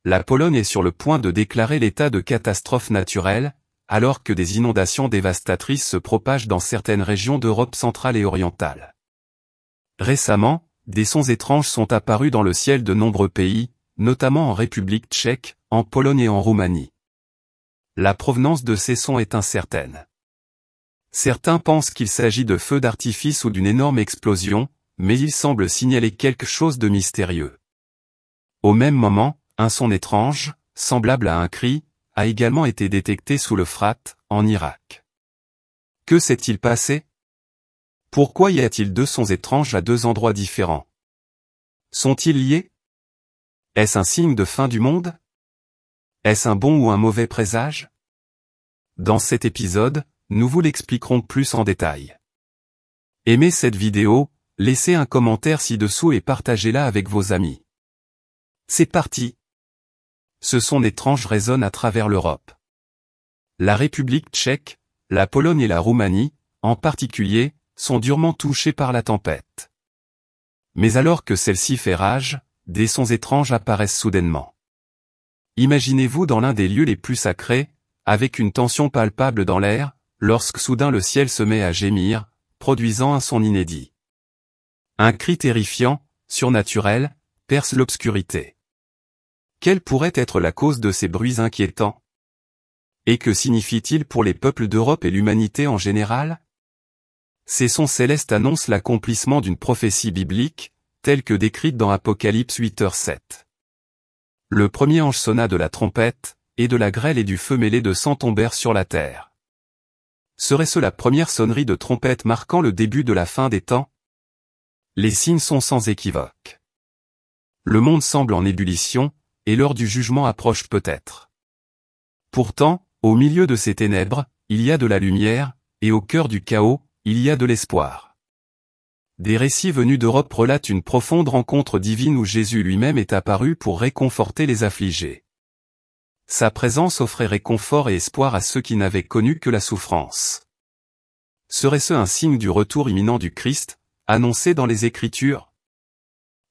la Pologne est sur le point de déclarer l'état de catastrophe naturelle, alors que des inondations dévastatrices se propagent dans certaines régions d'Europe centrale et orientale. Récemment, des sons étranges sont apparus dans le ciel de nombreux pays, notamment en République tchèque, en Pologne et en Roumanie. La provenance de ces sons est incertaine. Certains pensent qu'il s'agit de feux d'artifice ou d'une énorme explosion, mais ils semblent signaler quelque chose de mystérieux. Au même moment, un son étrange, semblable à un cri, a également été détecté sous l'Euphrate, en Irak. Que s'est-il passé? Pourquoi y a-t-il deux sons étranges à deux endroits différents? Sont-ils liés? Est-ce un signe de fin du monde? Est-ce un bon ou un mauvais présage? Dans cet épisode, nous vous l'expliquerons plus en détail. Aimez cette vidéo, laissez un commentaire ci-dessous et partagez-la avec vos amis. C'est parti! Ce son étrange résonne à travers l'Europe. La République tchèque, la Pologne et la Roumanie, en particulier, sont durement touchés par la tempête. Mais alors que celle-ci fait rage, des sons étranges apparaissent soudainement. Imaginez-vous dans l'un des lieux les plus sacrés, avec une tension palpable dans l'air, lorsque soudain le ciel se met à gémir, produisant un son inédit. Un cri terrifiant, surnaturel, perce l'obscurité. Quelle pourrait être la cause de ces bruits inquiétants? Et que signifie-t-il pour les peuples d'Europe et l'humanité en général? Ces sons célestes annoncent l'accomplissement d'une prophétie biblique, telle que décrite dans Apocalypse 8h7. Le premier ange sonna de la trompette, et de la grêle et du feu mêlés de sang tombèrent sur la terre. Serait-ce la première sonnerie de trompette marquant le début de la fin des temps? Les signes sont sans équivoque. Le monde semble en ébullition, et l'heure du jugement approche peut-être. Pourtant, au milieu de ces ténèbres, il y a de la lumière, et au cœur du chaos, il y a de l'espoir. Des récits venus d'Europe relatent une profonde rencontre divine où Jésus lui-même est apparu pour réconforter les affligés. Sa présence offrait réconfort et espoir à ceux qui n'avaient connu que la souffrance. Serait-ce un signe du retour imminent du Christ, annoncé dans les Écritures?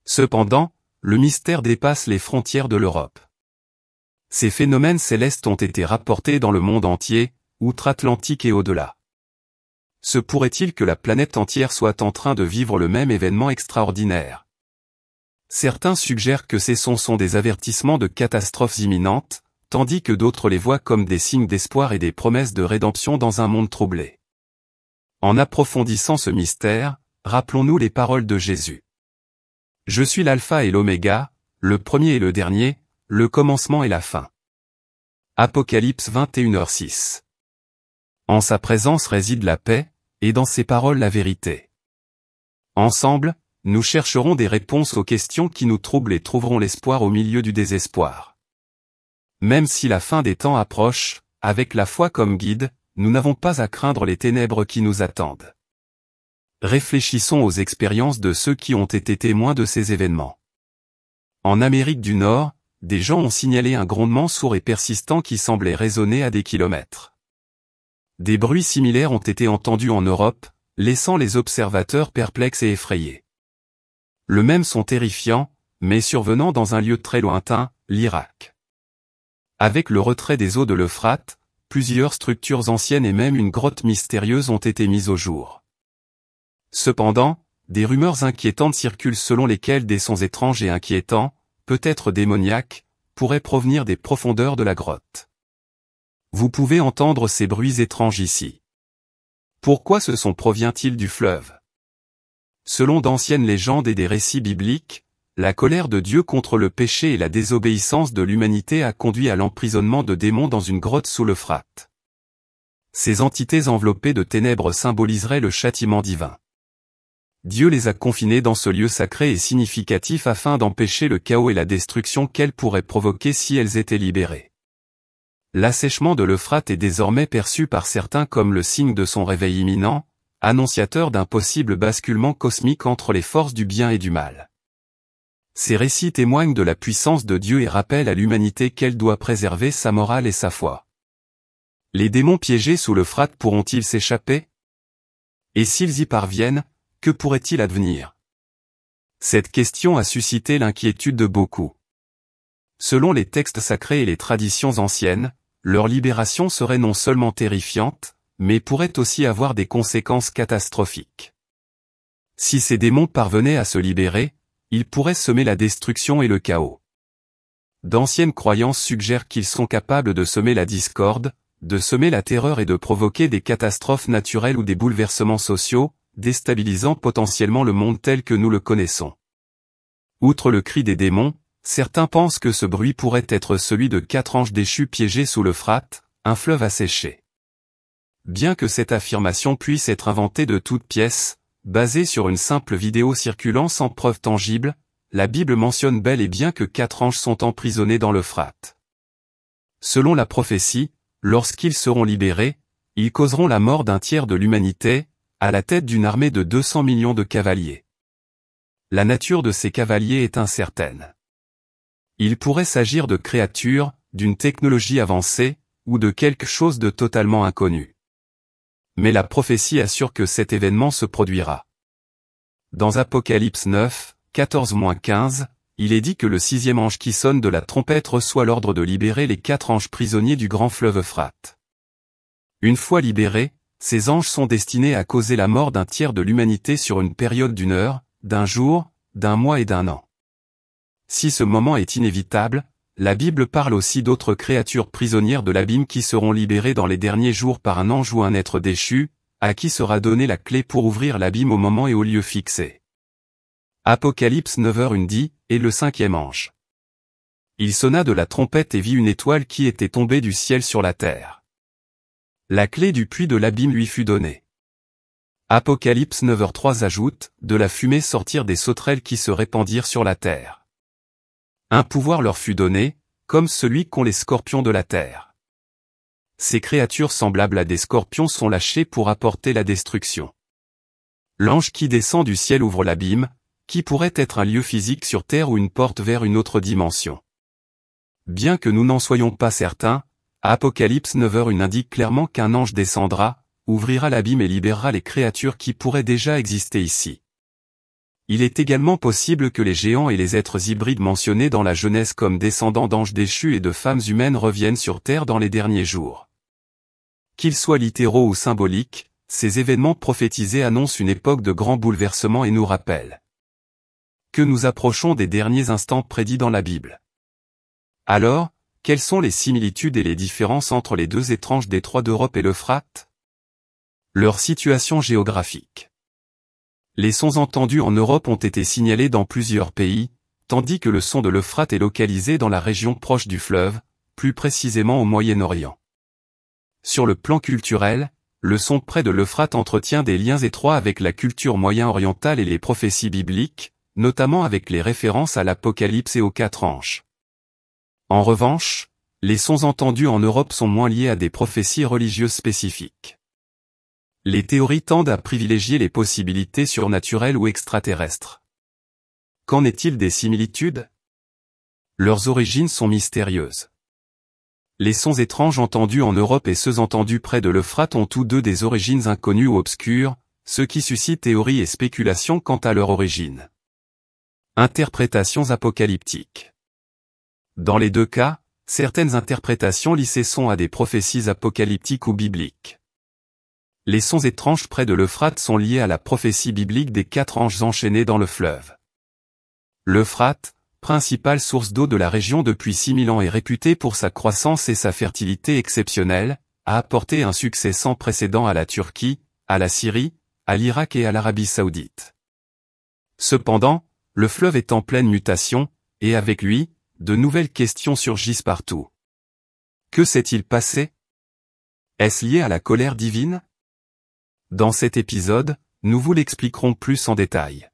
Cependant, le mystère dépasse les frontières de l'Europe. Ces phénomènes célestes ont été rapportés dans le monde entier, outre-Atlantique et au-delà. Se pourrait-il que la planète entière soit en train de vivre le même événement extraordinaire? Certains suggèrent que ces sons sont des avertissements de catastrophes imminentes, tandis que d'autres les voient comme des signes d'espoir et des promesses de rédemption dans un monde troublé. En approfondissant ce mystère, rappelons-nous les paroles de Jésus. Je suis l'alpha et l'oméga, le premier et le dernier, le commencement et la fin. Apocalypse 21h6. En sa présence réside la paix, et dans ses paroles la vérité. Ensemble, nous chercherons des réponses aux questions qui nous troublent et trouverons l'espoir au milieu du désespoir. Même si la fin des temps approche, avec la foi comme guide, nous n'avons pas à craindre les ténèbres qui nous attendent. Réfléchissons aux expériences de ceux qui ont été témoins de ces événements. En Amérique du Nord, des gens ont signalé un grondement sourd et persistant qui semblait résonner à des kilomètres. Des bruits similaires ont été entendus en Europe, laissant les observateurs perplexes et effrayés. Le même son terrifiant, mais survenant dans un lieu très lointain, l'Irak. Avec le retrait des eaux de l'Euphrate, plusieurs structures anciennes et même une grotte mystérieuse ont été mises au jour. Cependant, des rumeurs inquiétantes circulent selon lesquelles des sons étranges et inquiétants, peut-être démoniaques, pourraient provenir des profondeurs de la grotte. Vous pouvez entendre ces bruits étranges ici. Pourquoi ce son provient-il du fleuve? Selon d'anciennes légendes et des récits bibliques, la colère de Dieu contre le péché et la désobéissance de l'humanité a conduit à l'emprisonnement de démons dans une grotte sous l'Euphrate. Ces entités enveloppées de ténèbres symboliseraient le châtiment divin. Dieu les a confinées dans ce lieu sacré et significatif afin d'empêcher le chaos et la destruction qu'elles pourraient provoquer si elles étaient libérées. L'assèchement de l'Euphrate est désormais perçu par certains comme le signe de son réveil imminent, annonciateur d'un possible basculement cosmique entre les forces du bien et du mal. Ces récits témoignent de la puissance de Dieu et rappellent à l'humanité qu'elle doit préserver sa morale et sa foi. Les démons piégés sous l'Euphrate pourront-ils s'échapper? Et s'ils y parviennent, que pourrait-il advenir? Cette question a suscité l'inquiétude de beaucoup. Selon les textes sacrés et les traditions anciennes, leur libération serait non seulement terrifiante, mais pourrait aussi avoir des conséquences catastrophiques. Si ces démons parvenaient à se libérer, ils pourraient semer la destruction et le chaos. D'anciennes croyances suggèrent qu'ils sont capables de semer la discorde, de semer la terreur et de provoquer des catastrophes naturelles ou des bouleversements sociaux, déstabilisant potentiellement le monde tel que nous le connaissons. Outre le cri des démons, certains pensent que ce bruit pourrait être celui de 4 anges déchus piégés sous l'Euphrate, un fleuve asséché. Bien que cette affirmation puisse être inventée de toutes pièces, basée sur une simple vidéo circulant sans preuve tangible, la Bible mentionne bel et bien que 4 anges sont emprisonnés dans l'Euphrate. Selon la prophétie, lorsqu'ils seront libérés, ils causeront la mort d'un tiers de l'humanité, à la tête d'une armée de 200 millions de cavaliers. La nature de ces cavaliers est incertaine. Il pourrait s'agir de créatures, d'une technologie avancée, ou de quelque chose de totalement inconnu. Mais la prophétie assure que cet événement se produira. Dans Apocalypse 9, 14-15, il est dit que le 6e ange qui sonne de la trompette reçoit l'ordre de libérer les 4 anges prisonniers du grand fleuve Euphrate. Une fois libérés, ces anges sont destinés à causer la mort d'un tiers de l'humanité sur une période d'1 heure, d'1 jour, d'1 mois et d'1 an. Si ce moment est inévitable, la Bible parle aussi d'autres créatures prisonnières de l'abîme qui seront libérées dans les derniers jours par un ange ou un être déchu, à qui sera donnée la clé pour ouvrir l'abîme au moment et au lieu fixé. Apocalypse 9h1 dit, et le 5e ange. Il sonna de la trompette et vit une étoile qui était tombée du ciel sur la terre. La clé du puits de l'abîme lui fut donnée. Apocalypse 9h3 ajoute, de la fumée sortirent des sauterelles qui se répandirent sur la terre. Un pouvoir leur fut donné, comme celui qu'ont les scorpions de la terre. Ces créatures semblables à des scorpions sont lâchées pour apporter la destruction. L'ange qui descend du ciel ouvre l'abîme, qui pourrait être un lieu physique sur terre ou une porte vers une autre dimension. Bien que nous n'en soyons pas certains, Apocalypse 9h1 indique clairement qu'un ange descendra, ouvrira l'abîme et libérera les créatures qui pourraient déjà exister ici. Il est également possible que les géants et les êtres hybrides mentionnés dans la Genèse comme descendants d'anges déchus et de femmes humaines reviennent sur Terre dans les derniers jours. Qu'ils soient littéraux ou symboliques, ces événements prophétisés annoncent une époque de grands bouleversements et nous rappellent que nous approchons des derniers instants prédits dans la Bible. Alors, quelles sont les similitudes et les différences entre les deux étranges détroits d'Europe et l'Euphrate? Leur situation géographique. Les sons entendus en Europe ont été signalés dans plusieurs pays, tandis que le son de l'Euphrate est localisé dans la région proche du fleuve, plus précisément au Moyen-Orient. Sur le plan culturel, le son près de l'Euphrate entretient des liens étroits avec la culture moyen-orientale et les prophéties bibliques, notamment avec les références à l'Apocalypse et aux 4 anges. En revanche, les sons entendus en Europe sont moins liés à des prophéties religieuses spécifiques. Les théories tendent à privilégier les possibilités surnaturelles ou extraterrestres. Qu'en est-il des similitudes? Leurs origines sont mystérieuses. Les sons étranges entendus en Europe et ceux entendus près de l'Euphrate ont tous deux des origines inconnues ou obscures, ce qui suscite théories et spéculations quant à leur origine. Interprétations apocalyptiques. Dans les deux cas, certaines interprétations lient ces sons à des prophéties apocalyptiques ou bibliques. Les sons étranges près de l'Euphrate sont liés à la prophétie biblique des 4 anges enchaînés dans le fleuve. L'Euphrate, principale source d'eau de la région depuis 6000 ans et réputée pour sa croissance et sa fertilité exceptionnelles, a apporté un succès sans précédent à la Turquie, à la Syrie, à l'Irak et à l'Arabie Saoudite. Cependant, le fleuve est en pleine mutation, et avec lui, de nouvelles questions surgissent partout. Que s'est-il passé? Est-ce lié à la colère divine? Dans cet épisode, nous vous l'expliquerons plus en détail.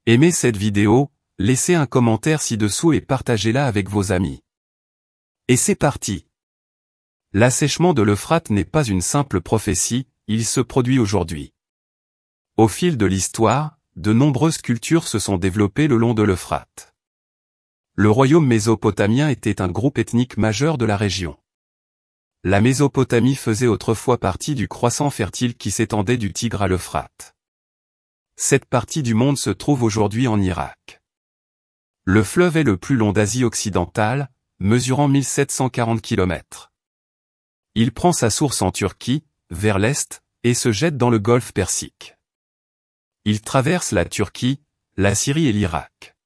Aimez cette vidéo, laissez un commentaire ci-dessous et partagez-la avec vos amis. Et c'est parti! L'assèchement de l'Euphrate n'est pas une simple prophétie, il se produit aujourd'hui. Au fil de l'histoire, de nombreuses cultures se sont développées le long de l'Euphrate. Le royaume mésopotamien était un groupe ethnique majeur de la région. La Mésopotamie faisait autrefois partie du croissant fertile qui s'étendait du Tigre à l'Euphrate. Cette partie du monde se trouve aujourd'hui en Irak. Le fleuve est le plus long d'Asie occidentale, mesurant 1740 km. Il prend sa source en Turquie, vers l'est, et se jette dans le golfe Persique. Il traverse la Turquie, la Syrie et l'Irak.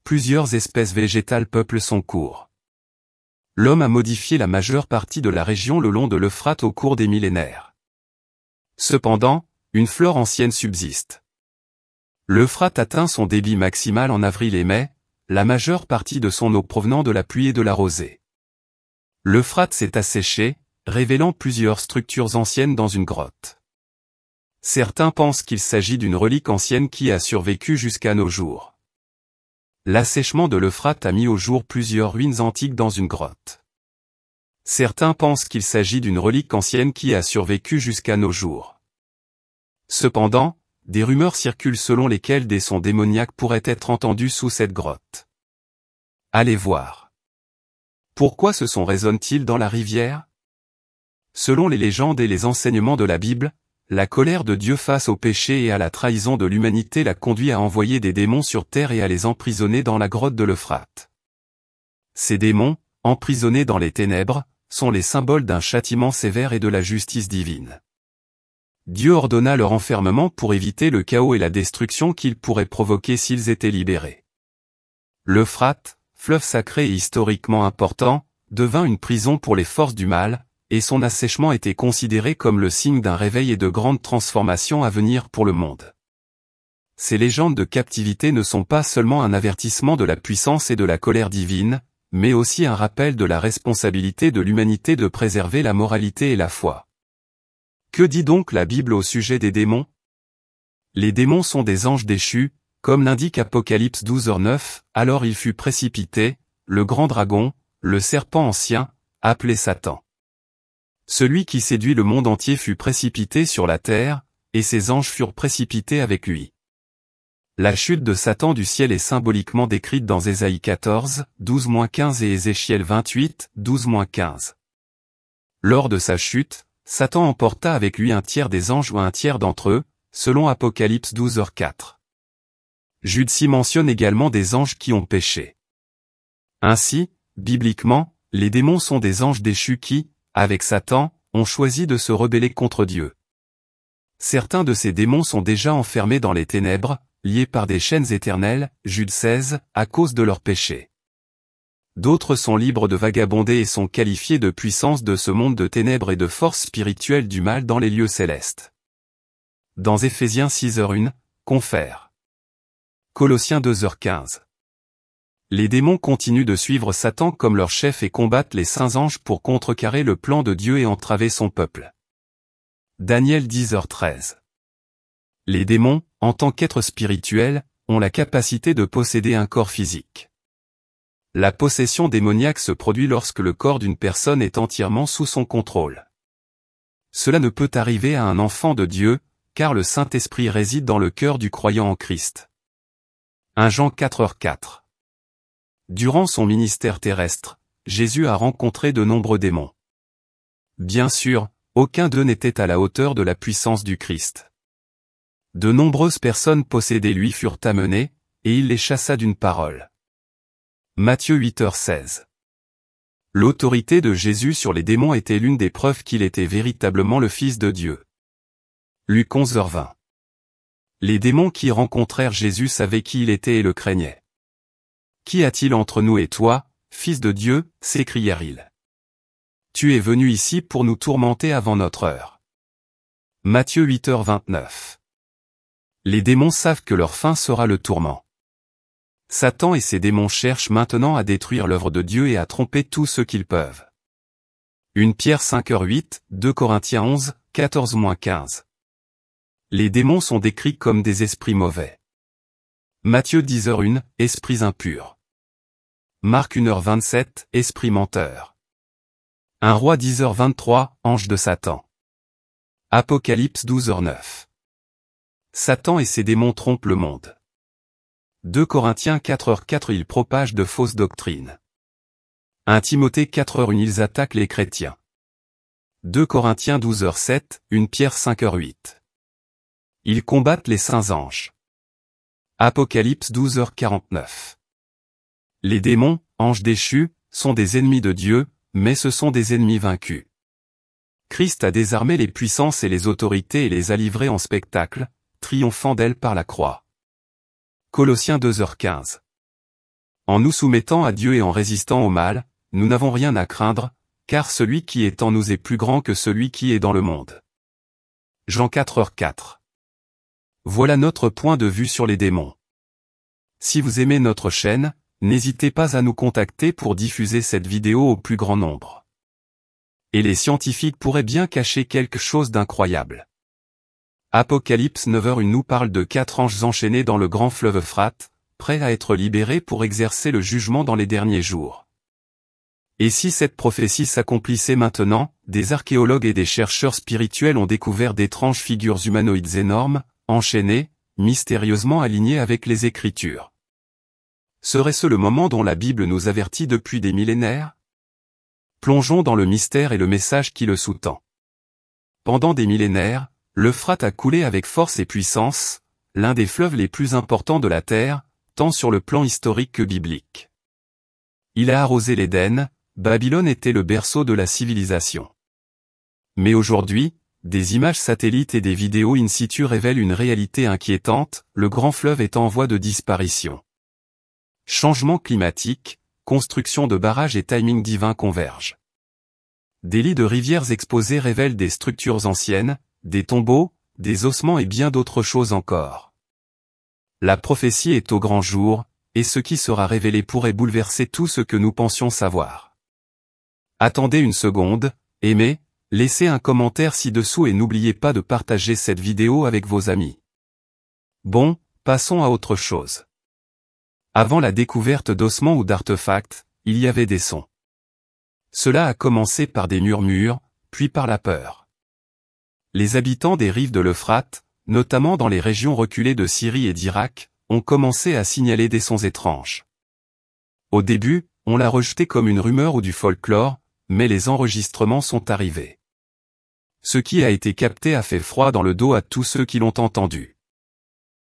Plusieurs espèces végétales peuplent son cours. L'homme a modifié la majeure partie de la région le long de l'Euphrate au cours des millénaires. Cependant, une flore ancienne subsiste. L'Euphrate atteint son débit maximal en avril et mai, la majeure partie de son eau provenant de la pluie et de la rosée. L'Euphrate s'est asséché, révélant plusieurs structures anciennes dans une grotte. Certains pensent qu'il s'agit d'une relique ancienne qui a survécu jusqu'à nos jours. L'assèchement de l'Euphrate a mis au jour plusieurs ruines antiques dans une grotte. Certains pensent qu'il s'agit d'une relique ancienne qui a survécu jusqu'à nos jours. Cependant, des rumeurs circulent selon lesquelles des sons démoniaques pourraient être entendus sous cette grotte. Allez voir. Pourquoi ce son résonne-t-il dans la rivière? Selon les légendes et les enseignements de la Bible, la colère de Dieu face au péché et à la trahison de l'humanité l'a conduit à envoyer des démons sur terre et à les emprisonner dans la grotte de l'Euphrate. Ces démons, emprisonnés dans les ténèbres, sont les symboles d'un châtiment sévère et de la justice divine. Dieu ordonna leur enfermement pour éviter le chaos et la destruction qu'ils pourraient provoquer s'ils étaient libérés. L'Euphrate, fleuve sacré et historiquement important, devint une prison pour les forces du mal, et son assèchement était considéré comme le signe d'un réveil et de grandes transformations à venir pour le monde. Ces légendes de captivité ne sont pas seulement un avertissement de la puissance et de la colère divine, mais aussi un rappel de la responsabilité de l'humanité de préserver la moralité et la foi. Que dit donc la Bible au sujet des démons? Les démons sont des anges déchus, comme l'indique Apocalypse 12:9, alors il fut précipité, le grand dragon, le serpent ancien, appelé Satan. Celui qui séduit le monde entier fut précipité sur la terre, et ses anges furent précipités avec lui. La chute de Satan du ciel est symboliquement décrite dans Ésaïe 14, 12-15 et Ézéchiel 28, 12-15. Lors de sa chute, Satan emporta avec lui un tiers des anges ou un tiers d'entre eux, selon Apocalypse 12h4. Jude s'y mentionne également des anges qui ont péché. Ainsi, bibliquement, les démons sont des anges déchus qui, avec Satan, ont choisi de se rebeller contre Dieu. Certains de ces démons sont déjà enfermés dans les ténèbres, liés par des chaînes éternelles, Jude 16, à cause de leurs péchés. D'autres sont libres de vagabonder et sont qualifiés de puissance de ce monde de ténèbres et de force spirituelle du mal dans les lieux célestes. Dans Éphésiens 6h1, confère. Colossiens 2h15. Les démons continuent de suivre Satan comme leur chef et combattent les saints anges pour contrecarrer le plan de Dieu et entraver son peuple. Daniel 10h13. Les démons, en tant qu'êtres spirituels, ont la capacité de posséder un corps physique. La possession démoniaque se produit lorsque le corps d'une personne est entièrement sous son contrôle. Cela ne peut arriver à un enfant de Dieu, car le Saint-Esprit réside dans le cœur du croyant en Christ. 1 Jean 4h4. Durant son ministère terrestre, Jésus a rencontré de nombreux démons. Bien sûr, aucun d'eux n'était à la hauteur de la puissance du Christ. De nombreuses personnes possédées lui furent amenées, et il les chassa d'une parole. Matthieu 8h16. L'autorité de Jésus sur les démons était l'une des preuves qu'il était véritablement le Fils de Dieu. Luc 11h20. Les démons qui rencontrèrent Jésus savaient qui il était et le craignaient. Qui a-t-il entre nous et toi, Fils de Dieu, s'écrièrent-ils. Tu es venu ici pour nous tourmenter avant notre heure. Matthieu 8h29. Les démons savent que leur fin sera le tourment. Satan et ses démons cherchent maintenant à détruire l'œuvre de Dieu et à tromper tous ceux qu'ils peuvent. 1 Pierre 5h8, 2 Corinthiens 11, 14-15. Les démons sont décrits comme des esprits mauvais. Matthieu 10h1, esprits impurs. Marc 1h27, esprit menteur. 1 Roi 10h23, ange de Satan. Apocalypse 12h9. Satan et ses démons trompent le monde. 2 Corinthiens 4h4 ils propagent de fausses doctrines. 1 Timothée 4h1 ils attaquent les chrétiens. 2 Corinthiens 12h7, 1 Pierre 5h8. Ils combattent les saints anges. Apocalypse 12h49. Les démons, anges déchus, sont des ennemis de Dieu, mais ce sont des ennemis vaincus. Christ a désarmé les puissances et les autorités et les a livrés en spectacle, triomphant d'elles par la croix. Colossiens 2h15. En nous soumettant à Dieu et en résistant au mal, nous n'avons rien à craindre, car celui qui est en nous est plus grand que celui qui est dans le monde. Jean 4h4. Voilà notre point de vue sur les démons. Si vous aimez notre chaîne, n'hésitez pas à nous contacter pour diffuser cette vidéo au plus grand nombre. Et les scientifiques pourraient bien cacher quelque chose d'incroyable. Apocalypse 9h1 nous parle de 4 anges enchaînés dans le grand fleuve Euphrate, prêts à être libérés pour exercer le jugement dans les derniers jours. Et si cette prophétie s'accomplissait maintenant, des archéologues et des chercheurs spirituels ont découvert d'étranges figures humanoïdes énormes, enchaînées, mystérieusement alignées avec les Écritures. Serait-ce le moment dont la Bible nous avertit depuis des millénaires? Plongeons dans le mystère et le message qui le sous-tend. Pendant des millénaires, l'Euphrate a coulé avec force et puissance, l'un des fleuves les plus importants de la Terre, tant sur le plan historique que biblique. Il a arrosé l'Éden, Babylone était le berceau de la civilisation. Mais aujourd'hui, des images satellites et des vidéos in situ révèlent une réalité inquiétante, le grand fleuve est en voie de disparition. Changement climatique, construction de barrages et timing divin convergent. Des lits de rivières exposés révèlent des structures anciennes, des tombeaux, des ossements et bien d'autres choses encore. La prophétie est au grand jour, et ce qui sera révélé pourrait bouleverser tout ce que nous pensions savoir. Attendez une seconde, aimez, laissez un commentaire ci-dessous et n'oubliez pas de partager cette vidéo avec vos amis. Bon, passons à autre chose. Avant la découverte d'ossements ou d'artefacts, il y avait des sons. Cela a commencé par des murmures, puis par la peur. Les habitants des rives de l'Euphrate, notamment dans les régions reculées de Syrie et d'Irak, ont commencé à signaler des sons étranges. Au début, on l'a rejeté comme une rumeur ou du folklore, mais les enregistrements sont arrivés. Ce qui a été capté a fait froid dans le dos à tous ceux qui l'ont entendu.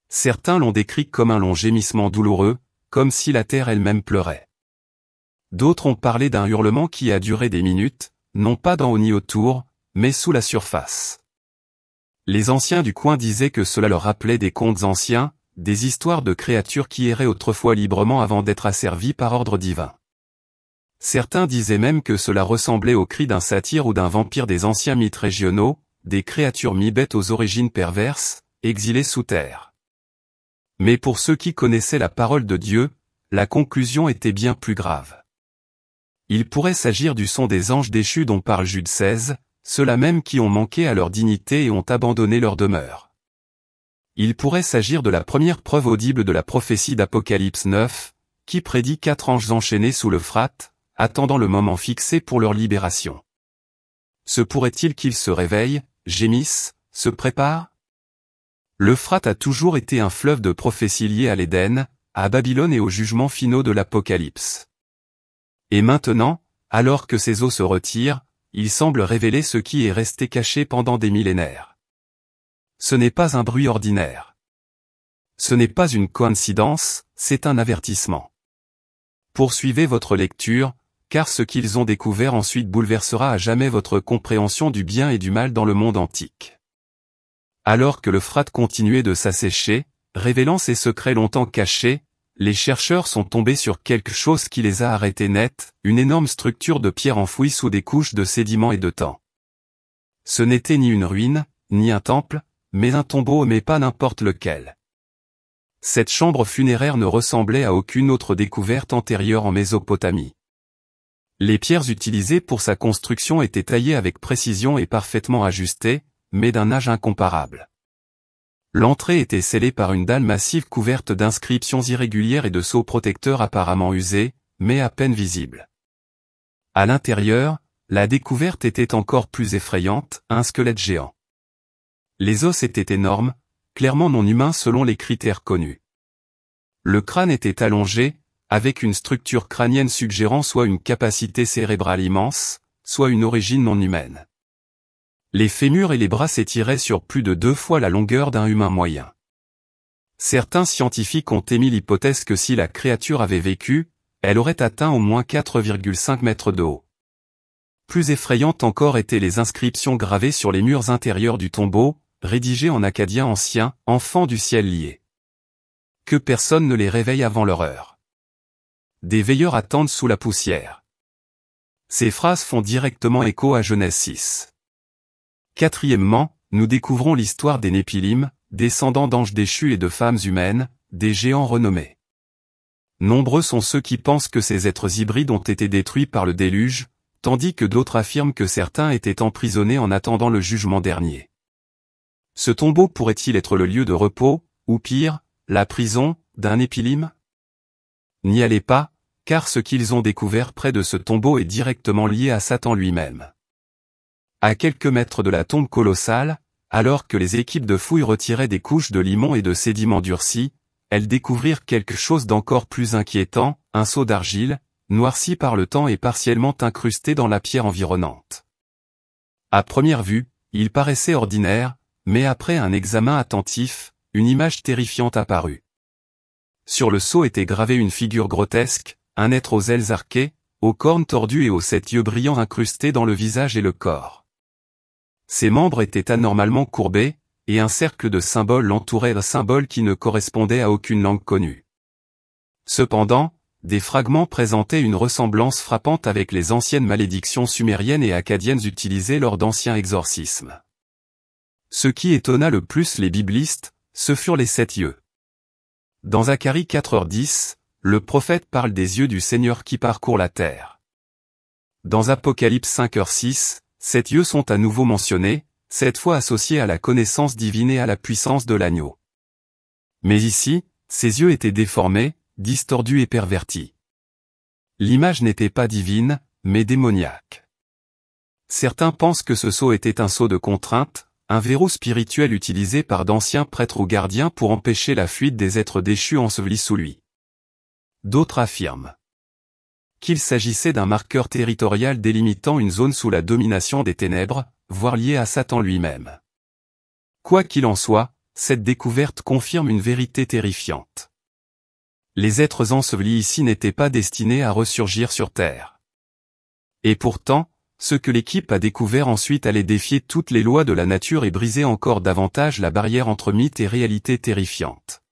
Certains l'ont décrit comme un long gémissement douloureux, comme si la terre elle-même pleurait. D'autres ont parlé d'un hurlement qui a duré des minutes, non pas d'en haut ni autour, mais sous la surface. Les anciens du coin disaient que cela leur rappelait des contes anciens, des histoires de créatures qui erraient autrefois librement avant d'être asservies par ordre divin. Certains disaient même que cela ressemblait aux cris d'un satyre ou d'un vampire des anciens mythes régionaux, des créatures mi-bêtes aux origines perverses, exilées sous terre. Mais pour ceux qui connaissaient la parole de Dieu, la conclusion était bien plus grave. Il pourrait s'agir du son des anges déchus dont parle Jude 16, ceux-là même qui ont manqué à leur dignité et ont abandonné leur demeure. Il pourrait s'agir de la première preuve audible de la prophétie d'Apocalypse 9, qui prédit 4 anges enchaînés sous l'Euphrate, attendant le moment fixé pour leur libération. Se pourrait-il qu'ils se réveillent, gémissent, se préparent? L'Euphrate a toujours été un fleuve de prophéties liées à l'Éden, à Babylone et aux jugements finaux de l'Apocalypse. Et maintenant, alors que ces eaux se retirent, il semble révéler ce qui est resté caché pendant des millénaires. Ce n'est pas un bruit ordinaire. Ce n'est pas une coïncidence, c'est un avertissement. Poursuivez votre lecture, car ce qu'ils ont découvert ensuite bouleversera à jamais votre compréhension du bien et du mal dans le monde antique. Alors que l'Euphrate continuait de s'assécher, révélant ses secrets longtemps cachés, les chercheurs sont tombés sur quelque chose qui les a arrêtés net, une énorme structure de pierre enfouie sous des couches de sédiments et de temps. Ce n'était ni une ruine, ni un temple, mais un tombeau, mais pas n'importe lequel. Cette chambre funéraire ne ressemblait à aucune autre découverte antérieure en Mésopotamie. Les pierres utilisées pour sa construction étaient taillées avec précision et parfaitement ajustées, mais d'un âge incomparable. L'entrée était scellée par une dalle massive couverte d'inscriptions irrégulières et de sceaux protecteurs apparemment usés, mais à peine visibles. À l'intérieur, la découverte était encore plus effrayante, un squelette géant. Les os étaient énormes, clairement non humains selon les critères connus. Le crâne était allongé, avec une structure crânienne suggérant soit une capacité cérébrale immense, soit une origine non humaine. Les fémurs et les bras s'étiraient sur plus de 2 fois la longueur d'un humain moyen. Certains scientifiques ont émis l'hypothèse que si la créature avait vécu, elle aurait atteint au moins 4,5 mètres de haut. Plus effrayantes encore étaient les inscriptions gravées sur les murs intérieurs du tombeau, rédigées en acadien ancien, enfants du ciel liés. Que personne ne les réveille avant leur heure. Des veilleurs attendent sous la poussière. Ces phrases font directement écho à Genèse 6. Quatrièmement, nous découvrons l'histoire des Néphilim, descendants d'anges déchus et de femmes humaines, des géants renommés. Nombreux sont ceux qui pensent que ces êtres hybrides ont été détruits par le déluge, tandis que d'autres affirment que certains étaient emprisonnés en attendant le jugement dernier. Ce tombeau pourrait-il être le lieu de repos, ou pire, la prison, d'un Néphilim? N'y allez pas, car ce qu'ils ont découvert près de ce tombeau est directement lié à Satan lui-même. À quelques mètres de la tombe colossale, alors que les équipes de fouilles retiraient des couches de limon et de sédiments durcis, elles découvrirent quelque chose d'encore plus inquiétant, un seau d'argile, noirci par le temps et partiellement incrusté dans la pierre environnante. À première vue, il paraissait ordinaire, mais après un examen attentif, une image terrifiante apparut. Sur le seau était gravée une figure grotesque, un être aux ailes arquées, aux cornes tordues et aux 7 yeux brillants incrustés dans le visage et le corps. Ses membres étaient anormalement courbés, et un cercle de symboles l'entourait d'un symbole qui ne correspondait à aucune langue connue. Cependant, des fragments présentaient une ressemblance frappante avec les anciennes malédictions sumériennes et akkadiennes utilisées lors d'anciens exorcismes. Ce qui étonna le plus les biblistes, ce furent les 7 yeux. Dans Zacharie 4h10, le prophète parle des yeux du Seigneur qui parcourent la terre. Dans Apocalypse 5h6, 7 yeux sont à nouveau mentionnés, cette fois associés à la connaissance divine et à la puissance de l'agneau. Mais ici, ses yeux étaient déformés, distordus et pervertis. L'image n'était pas divine, mais démoniaque. Certains pensent que ce sceau était un sceau de contrainte, un verrou spirituel utilisé par d'anciens prêtres ou gardiens pour empêcher la fuite des êtres déchus ensevelis sous lui. D'autres affirment qu'il s'agissait d'un marqueur territorial délimitant une zone sous la domination des ténèbres, voire lié à Satan lui-même. Quoi qu'il en soit, cette découverte confirme une vérité terrifiante. Les êtres ensevelis ici n'étaient pas destinés à ressurgir sur Terre. Et pourtant, ce que l'équipe a découvert ensuite allait défier toutes les lois de la nature et briser encore davantage la barrière entre mythe et réalité terrifiante.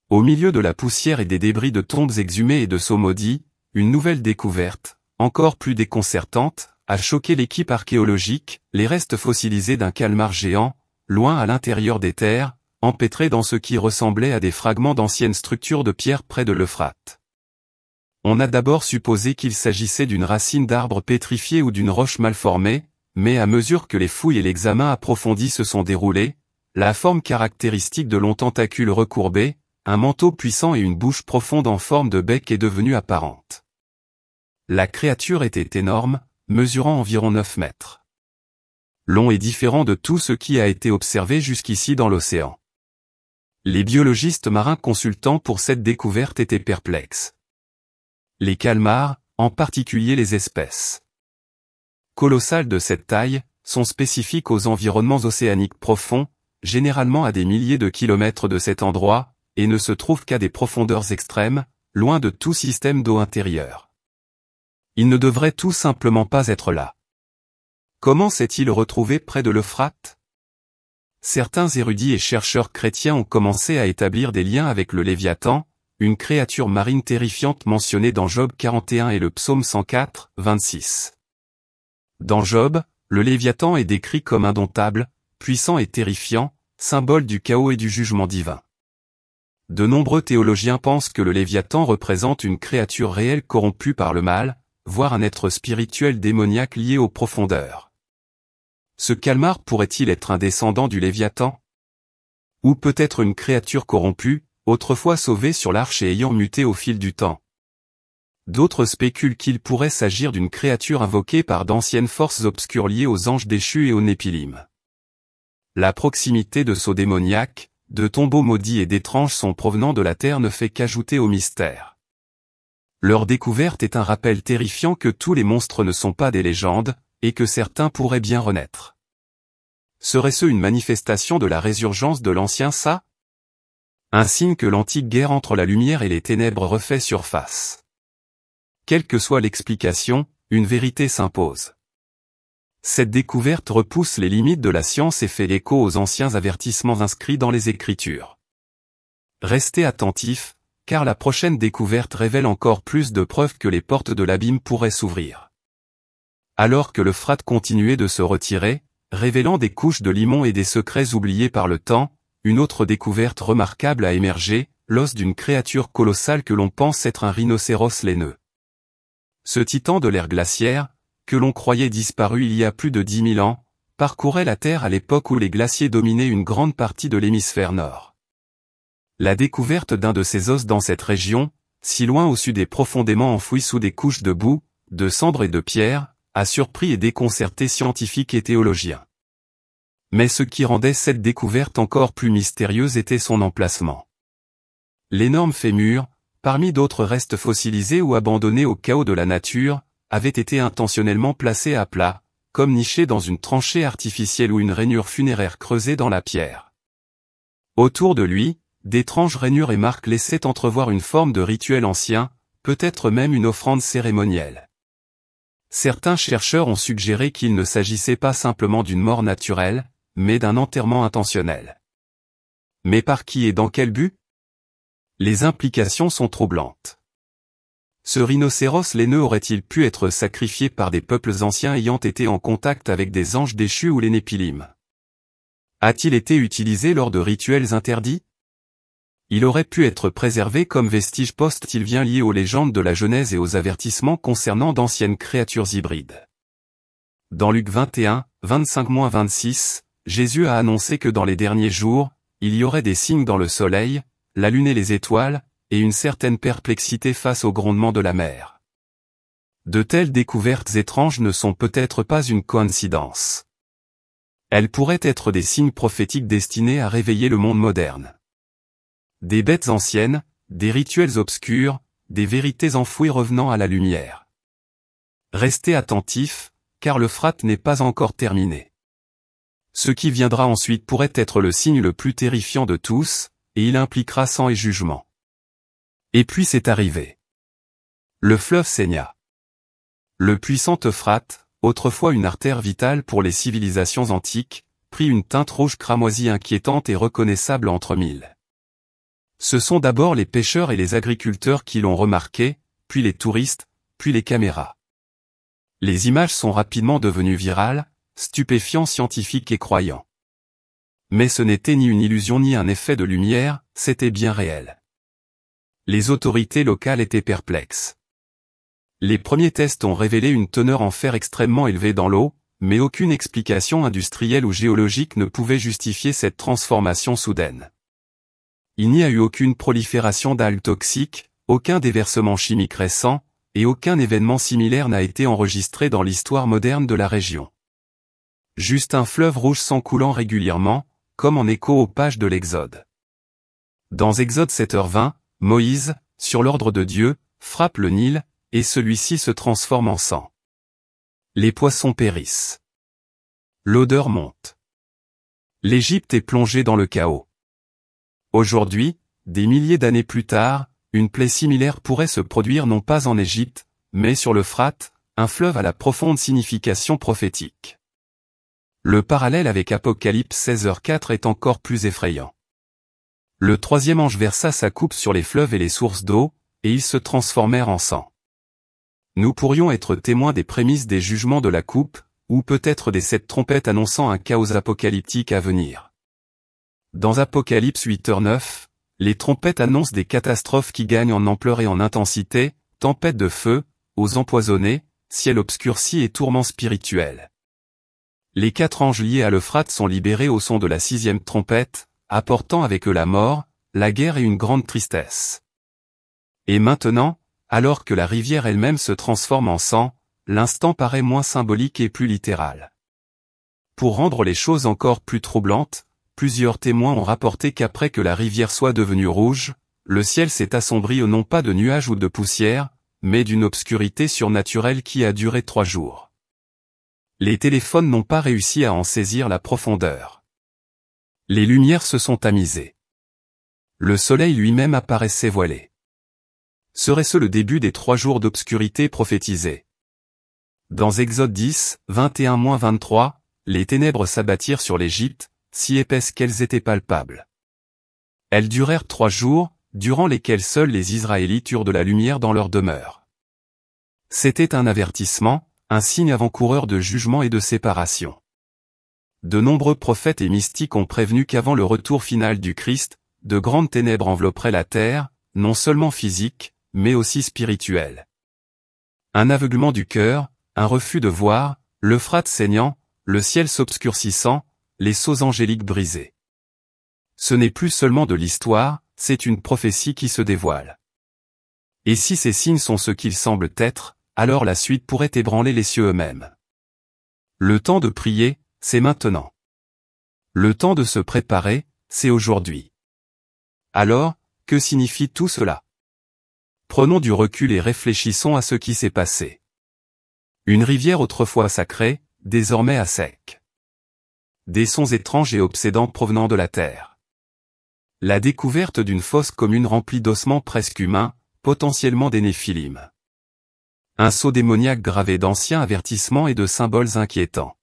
Au milieu de la poussière et des débris de tombes exhumées et de sceaux maudits, une nouvelle découverte, encore plus déconcertante, a choqué l'équipe archéologique, les restes fossilisés d'un calmar géant, loin à l'intérieur des terres, empêtrés dans ce qui ressemblait à des fragments d'anciennes structures de pierre près de l'Euphrate. On a d'abord supposé qu'il s'agissait d'une racine d'arbre pétrifié ou d'une roche mal formée, mais à mesure que les fouilles et l'examen approfondi se sont déroulés, la forme caractéristique de longs tentacules recourbés, un manteau puissant et une bouche profonde en forme de bec est devenue apparente. La créature était énorme, mesurant environ 9 mètres. Long et différent de tout ce qui a été observé jusqu'ici dans l'océan. Les biologistes marins consultants pour cette découverte étaient perplexes. Les calmars, en particulier les espèces colossales de cette taille, sont spécifiques aux environnements océaniques profonds, généralement à des milliers de kilomètres de cet endroit, et ne se trouvent qu'à des profondeurs extrêmes, loin de tout système d'eau intérieure. Il ne devrait tout simplement pas être là. Comment s'est-il retrouvé près de l'Euphrate? Certains érudits et chercheurs chrétiens ont commencé à établir des liens avec le Léviathan, une créature marine terrifiante mentionnée dans Job 41 et le psaume 104, 26. Dans Job, le Léviathan est décrit comme indomptable, puissant et terrifiant, symbole du chaos et du jugement divin. De nombreux théologiens pensent que le Léviathan représente une créature réelle corrompue par le mal, voire un être spirituel démoniaque lié aux profondeurs. Ce calmar pourrait-il être un descendant du Léviathan? Ou peut-être une créature corrompue, autrefois sauvée sur l'arche et ayant muté au fil du temps? D'autres spéculent qu'il pourrait s'agir d'une créature invoquée par d'anciennes forces obscures liées aux anges déchus et aux Néphilim. La proximité de sceaux démoniaques, de tombeaux maudits et d'étranges sons provenant de la terre ne fait qu'ajouter au mystère. Leur découverte est un rappel terrifiant que tous les monstres ne sont pas des légendes, et que certains pourraient bien renaître. Serait-ce une manifestation de la résurgence de l'ancien ça? Un signe que l'antique guerre entre la lumière et les ténèbres refait surface. Quelle que soit l'explication, une vérité s'impose. Cette découverte repousse les limites de la science et fait écho aux anciens avertissements inscrits dans les Écritures. Restez attentifs, car la prochaine découverte révèle encore plus de preuves que les portes de l'abîme pourraient s'ouvrir. Alors que l'Euphrate continuait de se retirer, révélant des couches de limon et des secrets oubliés par le temps, une autre découverte remarquable a émergé, l'os d'une créature colossale que l'on pense être un rhinocéros laineux. Ce titan de l'ère glaciaire, que l'on croyait disparu il y a plus de 10 000 ans, parcourait la Terre à l'époque où les glaciers dominaient une grande partie de l'hémisphère nord. La découverte d'un de ces os dans cette région, si loin au sud et profondément enfoui sous des couches de boue, de cendres et de pierres, a surpris et déconcerté scientifiques et théologiens. Mais ce qui rendait cette découverte encore plus mystérieuse était son emplacement. L'énorme fémur, parmi d'autres restes fossilisés ou abandonnés au chaos de la nature, avait été intentionnellement placé à plat, comme niché dans une tranchée artificielle ou une rainure funéraire creusée dans la pierre. Autour de lui, d'étranges rainures et marques laissaient entrevoir une forme de rituel ancien, peut-être même une offrande cérémonielle. Certains chercheurs ont suggéré qu'il ne s'agissait pas simplement d'une mort naturelle, mais d'un enterrement intentionnel. Mais par qui et dans quel but? Les implications sont troublantes. Ce rhinocéros laineux aurait-il pu être sacrifié par des peuples anciens ayant été en contact avec des anges déchus ou les Néphilim? A-t-il été utilisé lors de rituels interdits? Il aurait pu être préservé comme vestige post-sylvien lié aux légendes de la Genèse et aux avertissements concernant d'anciennes créatures hybrides. Dans Luc 21, 25-26, Jésus a annoncé que dans les derniers jours, il y aurait des signes dans le soleil, la lune et les étoiles, et une certaine perplexité face au grondement de la mer. De telles découvertes étranges ne sont peut-être pas une coïncidence. Elles pourraient être des signes prophétiques destinés à réveiller le monde moderne. Des bêtes anciennes, des rituels obscurs, des vérités enfouies revenant à la lumière. Restez attentifs, car l'Euphrate n'est pas encore terminé. Ce qui viendra ensuite pourrait être le signe le plus terrifiant de tous, et il impliquera sang et jugement. Et puis c'est arrivé. Le fleuve saigna. Le puissant Euphrate, autrefois une artère vitale pour les civilisations antiques, prit une teinte rouge cramoisie inquiétante et reconnaissable entre mille. Ce sont d'abord les pêcheurs et les agriculteurs qui l'ont remarqué, puis les touristes, puis les caméras. Les images sont rapidement devenues virales, stupéfiant scientifiques et croyants. Mais ce n'était ni une illusion ni un effet de lumière, c'était bien réel. Les autorités locales étaient perplexes. Les premiers tests ont révélé une teneur en fer extrêmement élevée dans l'eau, mais aucune explication industrielle ou géologique ne pouvait justifier cette transformation soudaine. Il n'y a eu aucune prolifération d'algues toxiques, aucun déversement chimique récent, et aucun événement similaire n'a été enregistré dans l'histoire moderne de la région. Juste un fleuve rouge sang coulant régulièrement, comme en écho aux pages de l'Exode. Dans Exode 7h20, Moïse, sur l'ordre de Dieu, frappe le Nil, et celui-ci se transforme en sang. Les poissons périssent. L'odeur monte. L'Égypte est plongée dans le chaos. Aujourd'hui, des milliers d'années plus tard, une plaie similaire pourrait se produire non pas en Égypte, mais sur l'Euphrate, un fleuve à la profonde signification prophétique. Le parallèle avec Apocalypse 16h4 est encore plus effrayant. Le troisième ange versa sa coupe sur les fleuves et les sources d'eau, et ils se transformèrent en sang. Nous pourrions être témoins des prémices des jugements de la coupe, ou peut-être des 7 trompettes annonçant un chaos apocalyptique à venir. Dans Apocalypse 8h9, les trompettes annoncent des catastrophes qui gagnent en ampleur et en intensité, tempêtes de feu, eaux empoisonnées, ciel obscurci et tourments spirituels. Les 4 anges liés à l'Euphrate sont libérés au son de la 6e trompette, apportant avec eux la mort, la guerre et une grande tristesse. Et maintenant, alors que la rivière elle-même se transforme en sang, l'instant paraît moins symbolique et plus littéral. Pour rendre les choses encore plus troublantes, plusieurs témoins ont rapporté qu'après que la rivière soit devenue rouge, le ciel s'est assombri non pas de nuages ou de poussière, mais d'une obscurité surnaturelle qui a duré 3 jours. Les téléphones n'ont pas réussi à en saisir la profondeur. Les lumières se sont tamisées. Le soleil lui-même apparaissait voilé. Serait-ce le début des 3 jours d'obscurité prophétisés? Dans Exode 10, 21-23, les ténèbres s'abattirent sur l'Égypte, si épaisses qu'elles étaient palpables. Elles durèrent 3 jours, durant lesquels seuls les Israélites eurent de la lumière dans leur demeure. C'était un avertissement, un signe avant-coureur de jugement et de séparation. De nombreux prophètes et mystiques ont prévenu qu'avant le retour final du Christ, de grandes ténèbres envelopperaient la terre, non seulement physique, mais aussi spirituelle. Un aveuglement du cœur, un refus de voir, l'Euphrate saignant, le ciel s'obscurcissant, les sceaux angéliques brisés. Ce n'est plus seulement de l'histoire, c'est une prophétie qui se dévoile. Et si ces signes sont ce qu'ils semblent être, alors la suite pourrait ébranler les cieux eux-mêmes. Le temps de prier, c'est maintenant. Le temps de se préparer, c'est aujourd'hui. Alors, que signifie tout cela? Prenons du recul et réfléchissons à ce qui s'est passé. Une rivière autrefois sacrée, désormais à sec. Des sons étranges et obsédants provenant de la terre. La découverte d'une fosse commune remplie d'ossements presque humains, potentiellement des néphilim. Un sceau démoniaque gravé d'anciens avertissements et de symboles inquiétants.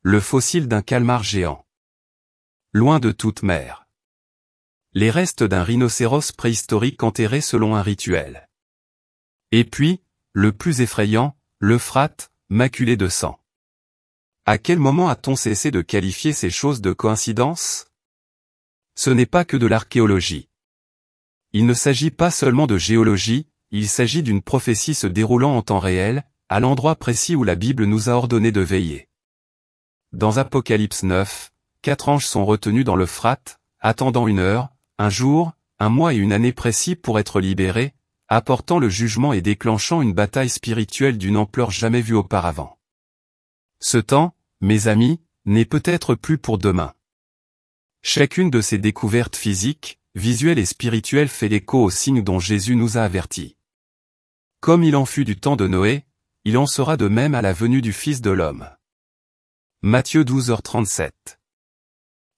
Le fossile d'un calmar géant. Loin de toute mer. Les restes d'un rhinocéros préhistorique enterré selon un rituel. Et puis, le plus effrayant, l'Euphrate, maculé de sang. À quel moment a-t-on cessé de qualifier ces choses de coïncidence? Ce n'est pas que de l'archéologie. Il ne s'agit pas seulement de géologie, il s'agit d'une prophétie se déroulant en temps réel, à l'endroit précis où la Bible nous a ordonné de veiller. Dans Apocalypse 9, 4 anges sont retenus dans l'Euphrate, attendant 1 heure, 1 jour, 1 mois et 1 année précis pour être libérés, apportant le jugement et déclenchant une bataille spirituelle d'une ampleur jamais vue auparavant. Ce temps, mes amis, n'est peut-être plus pour demain. Chacune de ces découvertes physiques, visuelles et spirituelles fait l'écho aux signes dont Jésus nous a avertis. Comme il en fut du temps de Noé, il en sera de même à la venue du Fils de l'homme. Matthieu 12h37.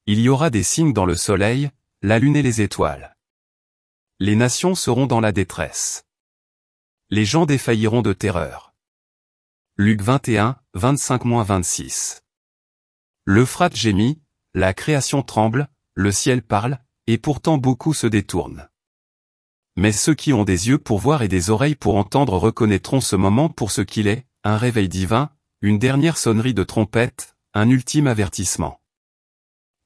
Il y aura des signes dans le soleil, la lune et les étoiles. Les nations seront dans la détresse. Les gens défailliront de terreur. Luc 21, 25-26. L'Euphrate gémit, la création tremble, le ciel parle, et pourtant beaucoup se détournent. Mais ceux qui ont des yeux pour voir et des oreilles pour entendre reconnaîtront ce moment pour ce qu'il est, un réveil divin, une dernière sonnerie de trompette, un ultime avertissement.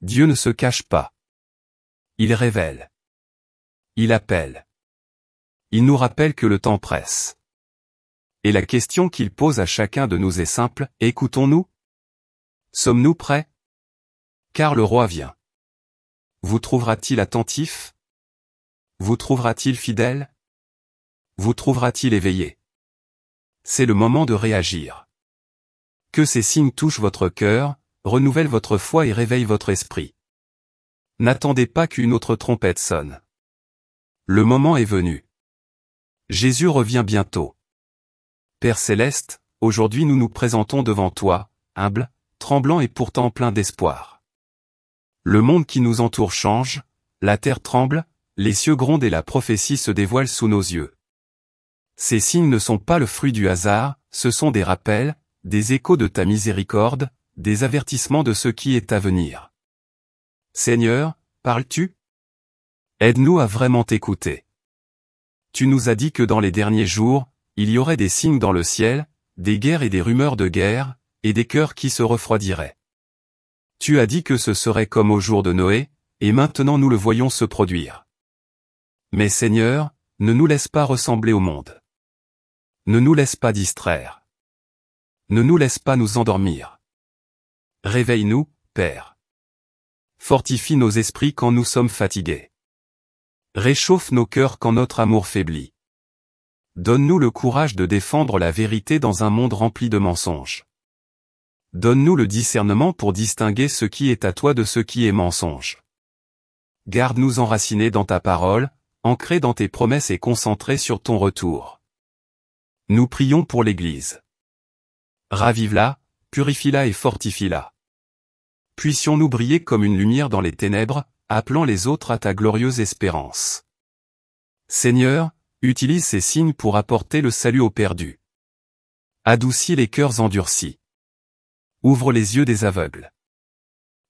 Dieu ne se cache pas. Il révèle. Il appelle. Il nous rappelle que le temps presse. Et la question qu'il pose à chacun de nous est simple, écoutons-nous? Sommes-nous prêts? Car le roi vient. Vous trouvera-t-il attentif? Vous trouvera-t-il fidèle? Vous trouvera-t-il éveillé? C'est le moment de réagir. Que ces signes touchent votre cœur, renouvellent votre foi et réveillent votre esprit. N'attendez pas qu'une autre trompette sonne. Le moment est venu. Jésus revient bientôt. Père céleste, aujourd'hui nous nous présentons devant toi, humbles, tremblants et pourtant pleins d'espoir. Le monde qui nous entoure change, la terre tremble, les cieux grondent et la prophétie se dévoile sous nos yeux. Ces signes ne sont pas le fruit du hasard, ce sont des rappels, des échos de ta miséricorde, des avertissements de ce qui est à venir. Seigneur, parles-tu? Aide-nous à vraiment t'écouter. Tu nous as dit que dans les derniers jours, il y aurait des signes dans le ciel, des guerres et des rumeurs de guerre, et des cœurs qui se refroidiraient. Tu as dit que ce serait comme au jour de Noé, et maintenant nous le voyons se produire. Mais Seigneur, ne nous laisse pas ressembler au monde. Ne nous laisse pas distraire. Ne nous laisse pas nous endormir. Réveille-nous, Père. Fortifie nos esprits quand nous sommes fatigués. Réchauffe nos cœurs quand notre amour faiblit. Donne-nous le courage de défendre la vérité dans un monde rempli de mensonges. Donne-nous le discernement pour distinguer ce qui est à toi de ce qui est mensonge. Garde-nous enracinés dans ta parole, ancrés dans tes promesses et concentrés sur ton retour. Nous prions pour l'Église. Ravive-la, purifie-la et fortifie-la. Puissions-nous briller comme une lumière dans les ténèbres, appelant les autres à ta glorieuse espérance. Seigneur, utilise ces signes pour apporter le salut aux perdus. Adoucis les cœurs endurcis. Ouvre les yeux des aveugles.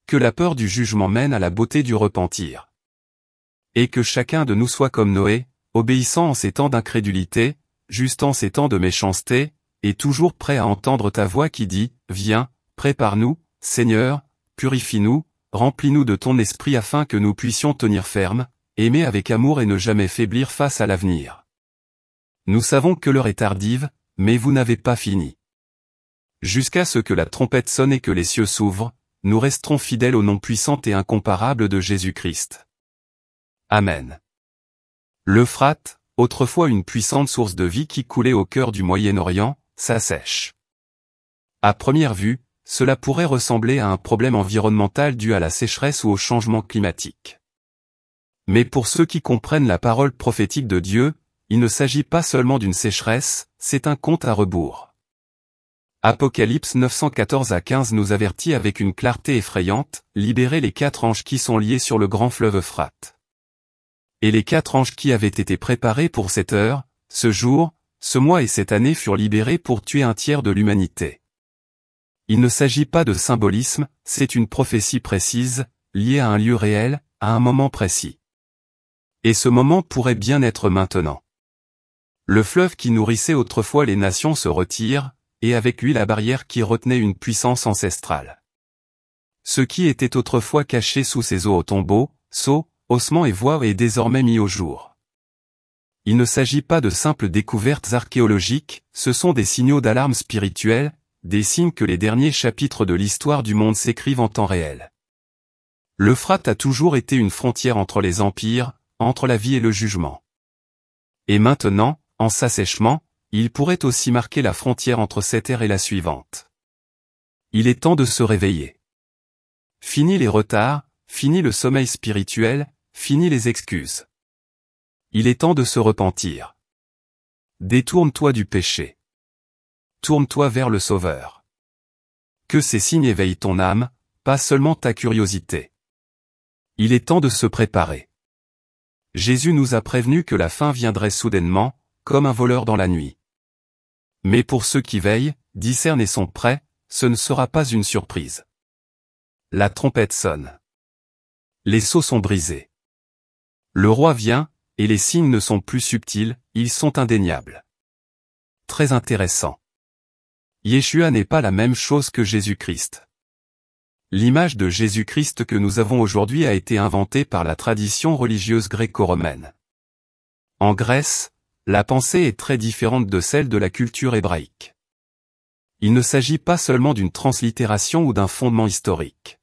Que la peur du jugement mène à la beauté du repentir. Et que chacun de nous soit comme Noé, obéissant en ces temps d'incrédulité, juste en ces temps de méchanceté, et toujours prêt à entendre ta voix qui dit, « Viens, prépare-nous, Seigneur, purifie-nous, remplis-nous de ton esprit afin que nous puissions tenir ferme, aimer avec amour et ne jamais faiblir face à l'avenir. Nous savons que l'heure est tardive, mais vous n'avez pas fini. Jusqu'à ce que la trompette sonne et que les cieux s'ouvrent, nous resterons fidèles au nom puissant et incomparable de Jésus-Christ. Amen. L'Euphrate, autrefois une puissante source de vie qui coulait au cœur du Moyen-Orient, s'assèche. À première vue, cela pourrait ressembler à un problème environnemental dû à la sécheresse ou au changement climatique. Mais pour ceux qui comprennent la parole prophétique de Dieu, il ne s'agit pas seulement d'une sécheresse, c'est un compte à rebours. Apocalypse 914 à 15 nous avertit avec une clarté effrayante, libérez les 4 anges qui sont liés sur le grand fleuve Euphrate. Et les 4 anges qui avaient été préparés pour cette heure, ce jour, ce mois et cette année furent libérés pour tuer un tiers de l'humanité. Il ne s'agit pas de symbolisme, c'est une prophétie précise, liée à un lieu réel, à un moment précis. Et ce moment pourrait bien être maintenant. Le fleuve qui nourrissait autrefois les nations se retire, et avec lui la barrière qui retenait une puissance ancestrale. Ce qui était autrefois caché sous ses eaux au tombeau, seaux, ossements et voies est désormais mis au jour. Il ne s'agit pas de simples découvertes archéologiques, ce sont des signaux d'alarme spirituelle, des signes que les derniers chapitres de l'histoire du monde s'écrivent en temps réel. L'Euphrate a toujours été une frontière entre les empires, entre la vie et le jugement. Et maintenant, en s'assèchement, il pourrait aussi marquer la frontière entre cette ère et la suivante. Il est temps de se réveiller. Fini les retards, fini le sommeil spirituel, fini les excuses. Il est temps de se repentir. Détourne-toi du péché. Tourne-toi vers le Sauveur. Que ces signes éveillent ton âme, pas seulement ta curiosité. Il est temps de se préparer. Jésus nous a prévenu que la fin viendrait soudainement, comme un voleur dans la nuit. Mais pour ceux qui veillent, discernent et sont prêts, ce ne sera pas une surprise. La trompette sonne. Les sceaux sont brisés. Le roi vient, et les signes ne sont plus subtils, ils sont indéniables. Très intéressant. Yeshua n'est pas la même chose que Jésus-Christ. L'image de Jésus-Christ que nous avons aujourd'hui a été inventée par la tradition religieuse gréco-romaine. En Grèce, la pensée est très différente de celle de la culture hébraïque. Il ne s'agit pas seulement d'une translittération ou d'un fondement historique.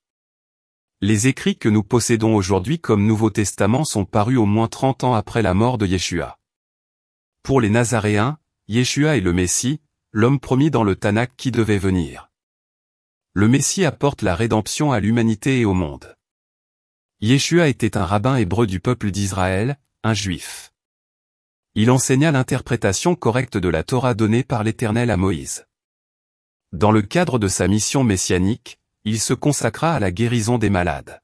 Les écrits que nous possédons aujourd'hui comme Nouveau Testament sont parus au moins 30 ans après la mort de Yeshua. Pour les Nazaréens, Yeshua est le Messie, l'homme promis dans le Tanakh qui devait venir. Le Messie apporte la rédemption à l'humanité et au monde. Yeshua était un rabbin hébreu du peuple d'Israël, un juif. Il enseigna l'interprétation correcte de la Torah donnée par l'Éternel à Moïse. Dans le cadre de sa mission messianique, il se consacra à la guérison des malades.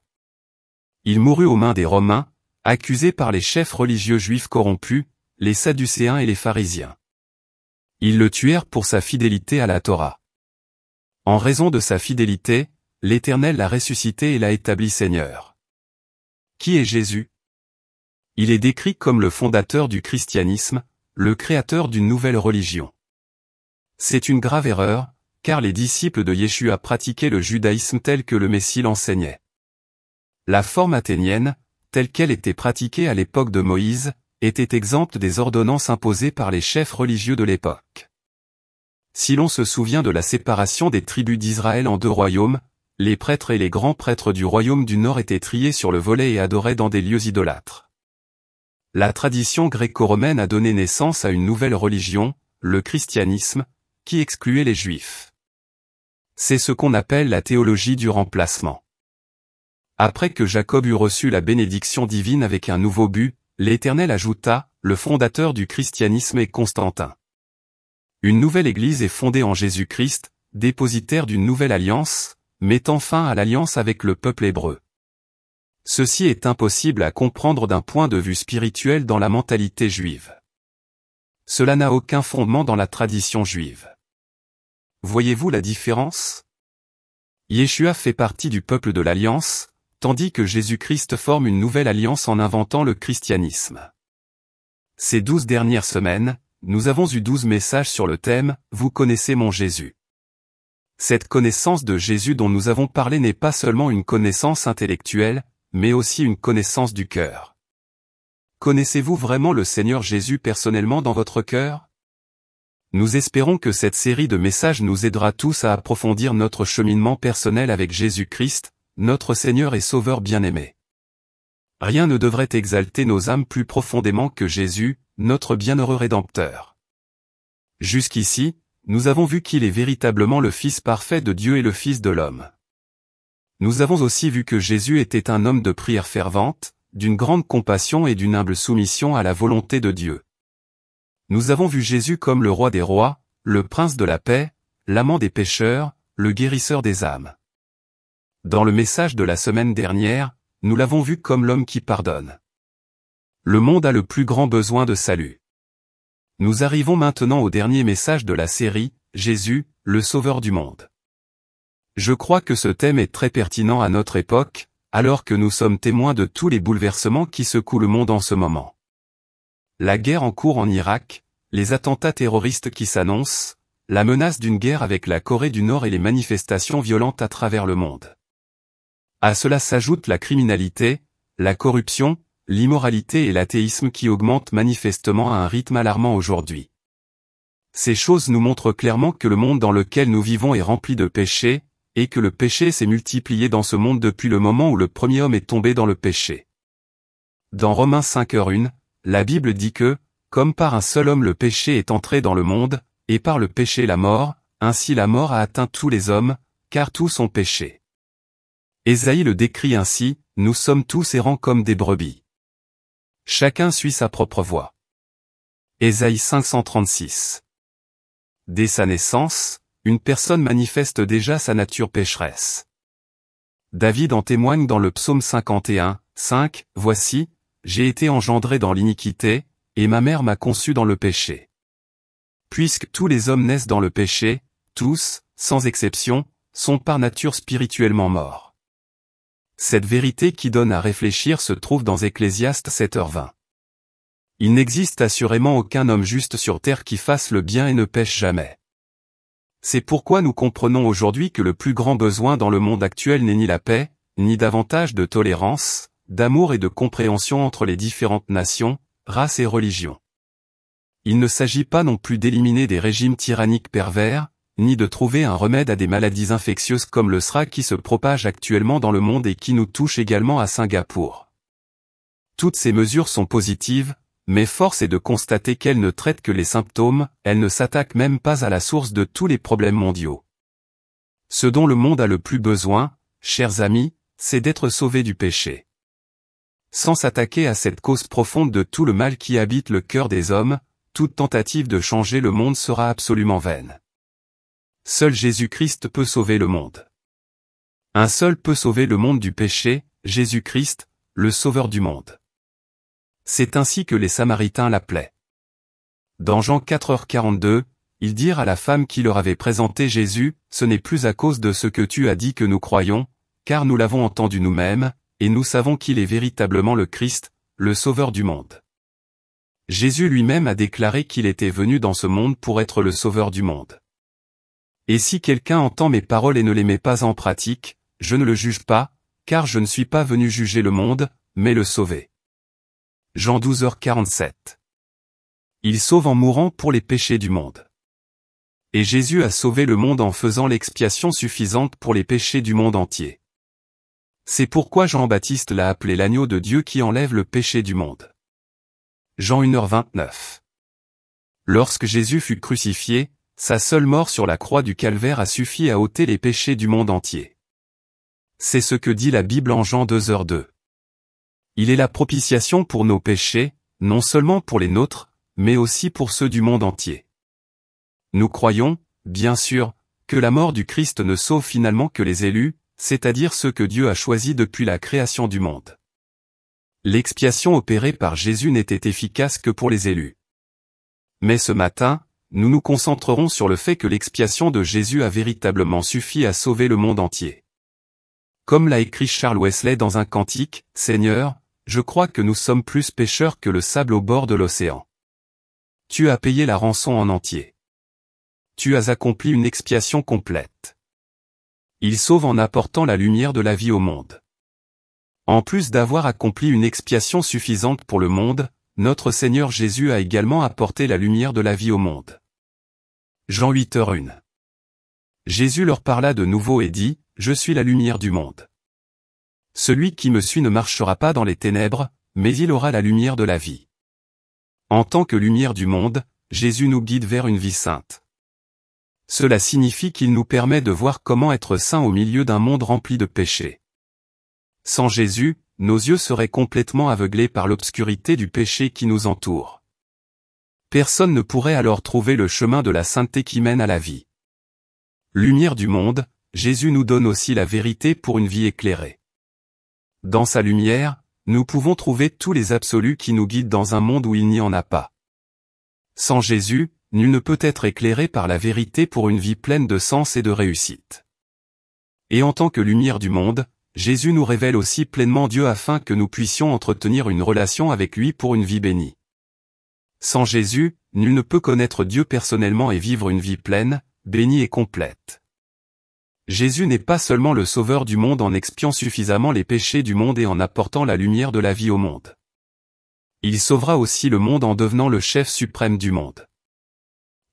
Il mourut aux mains des Romains, accusé par les chefs religieux juifs corrompus, les Sadducéens et les pharisiens. Ils le tuèrent pour sa fidélité à la Torah. En raison de sa fidélité, l'Éternel l'a ressuscité et l'a établi Seigneur. Qui est Jésus? Il est décrit comme le fondateur du christianisme, le créateur d'une nouvelle religion. C'est une grave erreur, car les disciples de Yeshua pratiquaient le judaïsme tel que le Messie l'enseignait. La forme athénienne, telle qu'elle était pratiquée à l'époque de Moïse, était exempte des ordonnances imposées par les chefs religieux de l'époque. Si l'on se souvient de la séparation des tribus d'Israël en 2 royaumes, les prêtres et les grands prêtres du royaume du Nord étaient triés sur le volet et adoraient dans des lieux idolâtres. La tradition gréco-romaine a donné naissance à une nouvelle religion, le christianisme, qui excluait les Juifs. C'est ce qu'on appelle la théologie du remplacement. Après que Jacob eut reçu la bénédiction divine avec un nouveau but, l'Éternel ajouta, le fondateur du christianisme est Constantin. Une nouvelle Église est fondée en Jésus-Christ, dépositaire d'une nouvelle alliance, mettant fin à l'alliance avec le peuple hébreu. Ceci est impossible à comprendre d'un point de vue spirituel dans la mentalité juive. Cela n'a aucun fondement dans la tradition juive. Voyez-vous la différence? Yeshua fait partie du peuple de l'Alliance, tandis que Jésus-Christ forme une nouvelle alliance en inventant le christianisme. Ces 12 dernières semaines, nous avons eu 12 messages sur le thème « Vous connaissez mon Jésus ». Cette connaissance de Jésus dont nous avons parlé n'est pas seulement une connaissance intellectuelle, mais aussi une connaissance du cœur. Connaissez-vous vraiment le Seigneur Jésus personnellement dans votre cœur? Nous espérons que cette série de messages nous aidera tous à approfondir notre cheminement personnel avec Jésus-Christ, notre Seigneur et Sauveur bien-aimé. Rien ne devrait exalter nos âmes plus profondément que Jésus, notre bienheureux Rédempteur. Jusqu'ici, nous avons vu qu'il est véritablement le Fils parfait de Dieu et le Fils de l'homme. Nous avons aussi vu que Jésus était un homme de prière fervente, d'une grande compassion et d'une humble soumission à la volonté de Dieu. Nous avons vu Jésus comme le roi des rois, le prince de la paix, l'amant des pécheurs, le guérisseur des âmes. Dans le message de la semaine dernière, nous l'avons vu comme l'homme qui pardonne. Le monde a le plus grand besoin de salut. Nous arrivons maintenant au dernier message de la série, Jésus, le Sauveur du monde. Je crois que ce thème est très pertinent à notre époque, alors que nous sommes témoins de tous les bouleversements qui secouent le monde en ce moment. La guerre en cours en Irak, les attentats terroristes qui s'annoncent, la menace d'une guerre avec la Corée du Nord et les manifestations violentes à travers le monde. À cela s'ajoute la criminalité, la corruption, l'immoralité et l'athéisme qui augmentent manifestement à un rythme alarmant aujourd'hui. Ces choses nous montrent clairement que le monde dans lequel nous vivons est rempli de péchés, et que le péché s'est multiplié dans ce monde depuis le moment où le premier homme est tombé dans le péché. Dans Romains 5:1, la Bible dit que, comme par un seul homme le péché est entré dans le monde, et par le péché la mort, ainsi la mort a atteint tous les hommes, car tous ont péché. Ésaïe le décrit ainsi, nous sommes tous errants comme des brebis. Chacun suit sa propre voie. Ésaïe 536. Dès sa naissance, une personne manifeste déjà sa nature pécheresse. David en témoigne dans le psaume 51, 5, « Voici, j'ai été engendré dans l'iniquité, et ma mère m'a conçu dans le péché. » Puisque tous les hommes naissent dans le péché, tous, sans exception, sont par nature spirituellement morts. Cette vérité qui donne à réfléchir se trouve dans Ecclésiaste 7h20. Il n'existe assurément aucun homme juste sur terre qui fasse le bien et ne pêche jamais. C'est pourquoi nous comprenons aujourd'hui que le plus grand besoin dans le monde actuel n'est ni la paix, ni davantage de tolérance, d'amour et de compréhension entre les différentes nations, races et religions. Il ne s'agit pas non plus d'éliminer des régimes tyranniques pervers, ni de trouver un remède à des maladies infectieuses comme le SRA qui se propage actuellement dans le monde et qui nous touche également à Singapour. Toutes ces mesures sont positives, mais force est de constater qu'elles ne traitent que les symptômes, elles ne s'attaquent même pas à la source de tous les problèmes mondiaux. Ce dont le monde a le plus besoin, chers amis, c'est d'être sauvé du péché. Sans s'attaquer à cette cause profonde de tout le mal qui habite le cœur des hommes, toute tentative de changer le monde sera absolument vaine. Seul Jésus-Christ peut sauver le monde. Un seul peut sauver le monde du péché, Jésus-Christ, le Sauveur du monde. C'est ainsi que les Samaritains l'appelaient. Dans Jean 4h42, ils dirent à la femme qui leur avait présenté Jésus, « Ce n'est plus à cause de ce que tu as dit que nous croyons, car nous l'avons entendu nous-mêmes, et nous savons qu'il est véritablement le Christ, le Sauveur du monde. » Jésus lui-même a déclaré qu'il était venu dans ce monde pour être le Sauveur du monde. Et si quelqu'un entend mes paroles et ne les met pas en pratique, je ne le juge pas, car je ne suis pas venu juger le monde, mais le sauver. Jean 12h47. Il sauve en mourant pour les péchés du monde. Et Jésus a sauvé le monde en faisant l'expiation suffisante pour les péchés du monde entier. C'est pourquoi Jean-Baptiste l'a appelé l'agneau de Dieu qui enlève le péché du monde. Jean 1h29. Lorsque Jésus fut crucifié, sa seule mort sur la croix du calvaire a suffi à ôter les péchés du monde entier. C'est ce que dit la Bible en Jean 2h2. Il est la propitiation pour nos péchés, non seulement pour les nôtres, mais aussi pour ceux du monde entier. Nous croyons, bien sûr, que la mort du Christ ne sauve finalement que les élus, c'est-à-dire ceux que Dieu a choisis depuis la création du monde. L'expiation opérée par Jésus n'était efficace que pour les élus. Mais ce matin, nous nous concentrerons sur le fait que l'expiation de Jésus a véritablement suffi à sauver le monde entier. Comme l'a écrit Charles Wesley dans un cantique, « Seigneur, je crois que nous sommes plus pécheurs que le sable au bord de l'océan. Tu as payé la rançon en entier. Tu as accompli une expiation complète. Il sauve en apportant la lumière de la vie au monde. En plus d'avoir accompli une expiation suffisante pour le monde, notre Seigneur Jésus a également apporté la lumière de la vie au monde. » Jean 8h01. Jésus leur parla de nouveau et dit, « Je suis la lumière du monde. Celui qui me suit ne marchera pas dans les ténèbres, mais il aura la lumière de la vie. » En tant que lumière du monde, Jésus nous guide vers une vie sainte. Cela signifie qu'il nous permet de voir comment être saints au milieu d'un monde rempli de péchés. Sans Jésus, nos yeux seraient complètement aveuglés par l'obscurité du péché qui nous entoure. Personne ne pourrait alors trouver le chemin de la sainteté qui mène à la vie. Lumière du monde, Jésus nous donne aussi la vérité pour une vie éclairée. Dans sa lumière, nous pouvons trouver tous les absolus qui nous guident dans un monde où il n'y en a pas. Sans Jésus, nul ne peut être éclairé par la vérité pour une vie pleine de sens et de réussite. Et en tant que lumière du monde, Jésus nous révèle aussi pleinement Dieu afin que nous puissions entretenir une relation avec lui pour une vie bénie. Sans Jésus, nul ne peut connaître Dieu personnellement et vivre une vie pleine, bénie et complète. Jésus n'est pas seulement le sauveur du monde en expiant suffisamment les péchés du monde et en apportant la lumière de la vie au monde. Il sauvera aussi le monde en devenant le chef suprême du monde.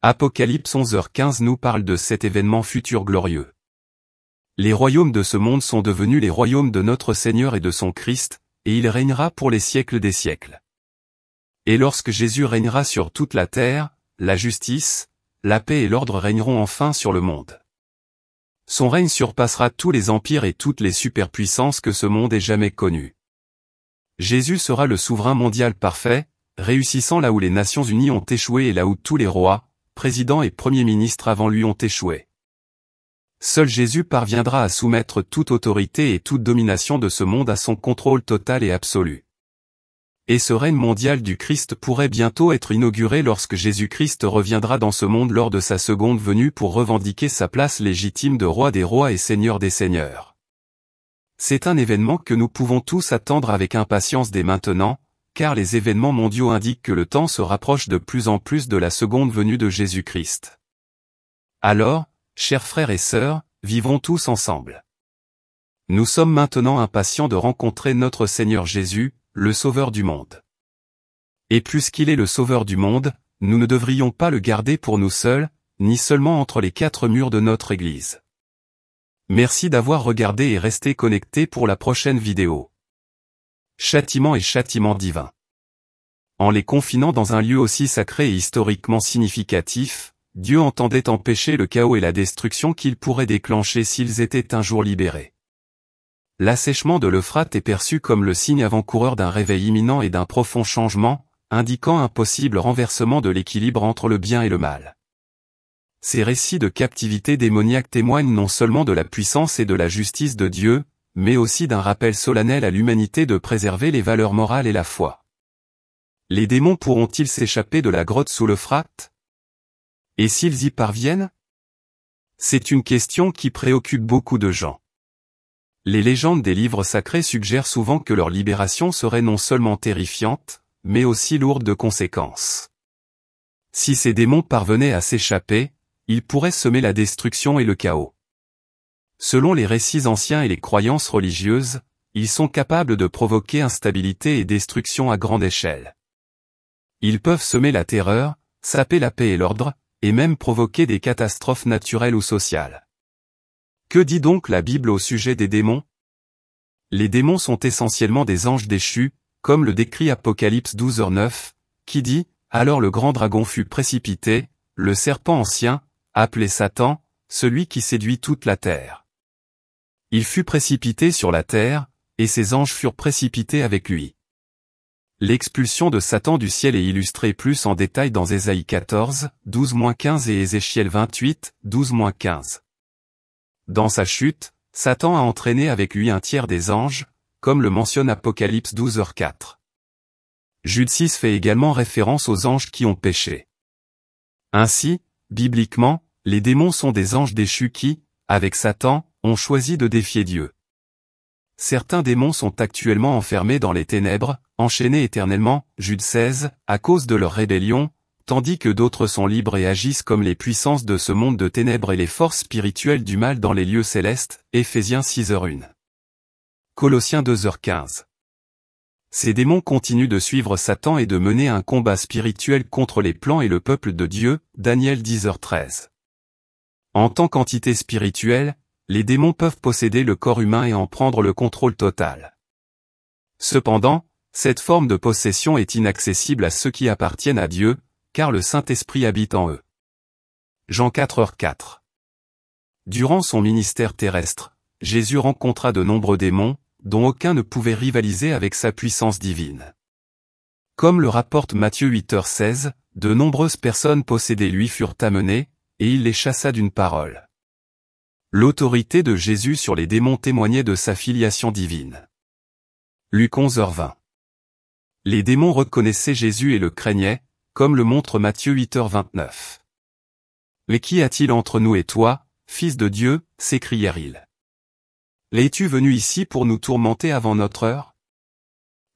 Apocalypse 11h15 nous parle de cet événement futur glorieux. Les royaumes de ce monde sont devenus les royaumes de notre Seigneur et de son Christ, et il régnera pour les siècles des siècles. Et lorsque Jésus régnera sur toute la terre, la justice, la paix et l'ordre régneront enfin sur le monde. Son règne surpassera tous les empires et toutes les superpuissances que ce monde ait jamais connues. Jésus sera le souverain mondial parfait, réussissant là où les Nations Unies ont échoué et là où tous les rois, présidents et premiers ministres avant lui ont échoué. Seul Jésus parviendra à soumettre toute autorité et toute domination de ce monde à son contrôle total et absolu. Et ce règne mondial du Christ pourrait bientôt être inauguré lorsque Jésus-Christ reviendra dans ce monde lors de sa seconde venue pour revendiquer sa place légitime de roi des rois et seigneur des seigneurs. C'est un événement que nous pouvons tous attendre avec impatience dès maintenant, car les événements mondiaux indiquent que le temps se rapproche de plus en plus de la seconde venue de Jésus-Christ. Alors, chers frères et sœurs, vivrons tous ensemble. Nous sommes maintenant impatients de rencontrer notre Seigneur Jésus, le Sauveur du monde. Et puisqu'il est le Sauveur du monde, nous ne devrions pas le garder pour nous seuls, ni seulement entre les quatre murs de notre Église. Merci d'avoir regardé et resté connecté pour la prochaine vidéo. Châtiment et châtiment divin. En les confinant dans un lieu aussi sacré et historiquement significatif, Dieu entendait empêcher le chaos et la destruction qu'ils pourraient déclencher s'ils étaient un jour libérés. L'assèchement de l'Euphrate est perçu comme le signe avant-coureur d'un réveil imminent et d'un profond changement, indiquant un possible renversement de l'équilibre entre le bien et le mal. Ces récits de captivité démoniaque témoignent non seulement de la puissance et de la justice de Dieu, mais aussi d'un rappel solennel à l'humanité de préserver les valeurs morales et la foi. Les démons pourront-ils s'échapper de la grotte sous l'Euphrate? Et s'ils y parviennent? C'est une question qui préoccupe beaucoup de gens. Les légendes des livres sacrés suggèrent souvent que leur libération serait non seulement terrifiante, mais aussi lourde de conséquences. Si ces démons parvenaient à s'échapper, ils pourraient semer la destruction et le chaos. Selon les récits anciens et les croyances religieuses, ils sont capables de provoquer instabilité et destruction à grande échelle. Ils peuvent semer la terreur, saper la paix et l'ordre, et même provoquer des catastrophes naturelles ou sociales. Que dit donc la Bible au sujet des démons? Les démons sont essentiellement des anges déchus, comme le décrit Apocalypse 12h9, qui dit « Alors le grand dragon fut précipité, le serpent ancien, appelé Satan, celui qui séduit toute la terre. Il fut précipité sur la terre, et ses anges furent précipités avec lui. » L'expulsion de Satan du ciel est illustrée plus en détail dans Ésaïe 14, 12-15 et Ézéchiel 28, 12-15. Dans sa chute, Satan a entraîné avec lui un tiers des anges, comme le mentionne Apocalypse 12h4. Jude 6 fait également référence aux anges qui ont péché. Ainsi, bibliquement, les démons sont des anges déchus qui, avec Satan, ont choisi de défier Dieu. Certains démons sont actuellement enfermés dans les ténèbres, enchaînés éternellement, Jude 16, à cause de leur rébellion, tandis que d'autres sont libres et agissent comme les puissances de ce monde de ténèbres et les forces spirituelles du mal dans les lieux célestes, Éphésiens 6h1. Colossiens 2h15. Ces démons continuent de suivre Satan et de mener un combat spirituel contre les plans et le peuple de Dieu, Daniel 10h13. En tant qu'entité spirituelle, les démons peuvent posséder le corps humain et en prendre le contrôle total. Cependant, cette forme de possession est inaccessible à ceux qui appartiennent à Dieu, car le Saint-Esprit habite en eux. Jean 4h4. Durant son ministère terrestre, Jésus rencontra de nombreux démons, dont aucun ne pouvait rivaliser avec sa puissance divine. Comme le rapporte Matthieu 8h16, de nombreuses personnes possédées lui furent amenées, et il les chassa d'une parole. L'autorité de Jésus sur les démons témoignait de sa filiation divine. Luc 11h20. Les démons reconnaissaient Jésus et le craignaient, comme le montre Matthieu 8h29. Mais qu'y a-t-il entre nous et toi, Fils de Dieu, s'écrièrent-ils. Es-tu venu ici pour nous tourmenter avant notre heure?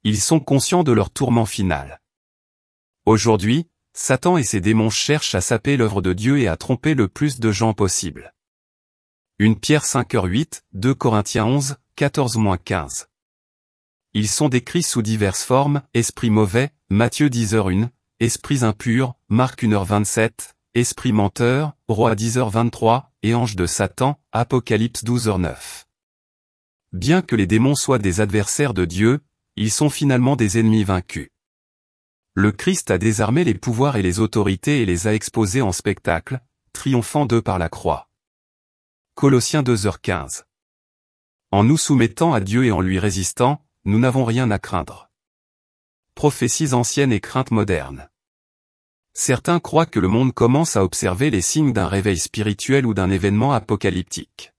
Ils sont conscients de leur tourment final. Aujourd'hui, Satan et ses démons cherchent à saper l'œuvre de Dieu et à tromper le plus de gens possible. 1 Pierre 5h8, 2 Corinthiens 11, 14-15. Ils sont décrits sous diverses formes, esprits mauvais, Matthieu 10h1, esprits impurs, Marc 1h27, esprits menteurs, roi 10h23, et anges de Satan, Apocalypse 12h9. Bien que les démons soient des adversaires de Dieu, ils sont finalement des ennemis vaincus. Le Christ a désarmé les pouvoirs et les autorités et les a exposés en spectacle, triomphant d'eux par la croix. Colossiens 2h15. En nous soumettant à Dieu et en lui résistant, nous n'avons rien à craindre. Prophéties anciennes et craintes modernes. Certains croient que le monde commence à observer les signes d'un réveil spirituel ou d'un événement apocalyptique.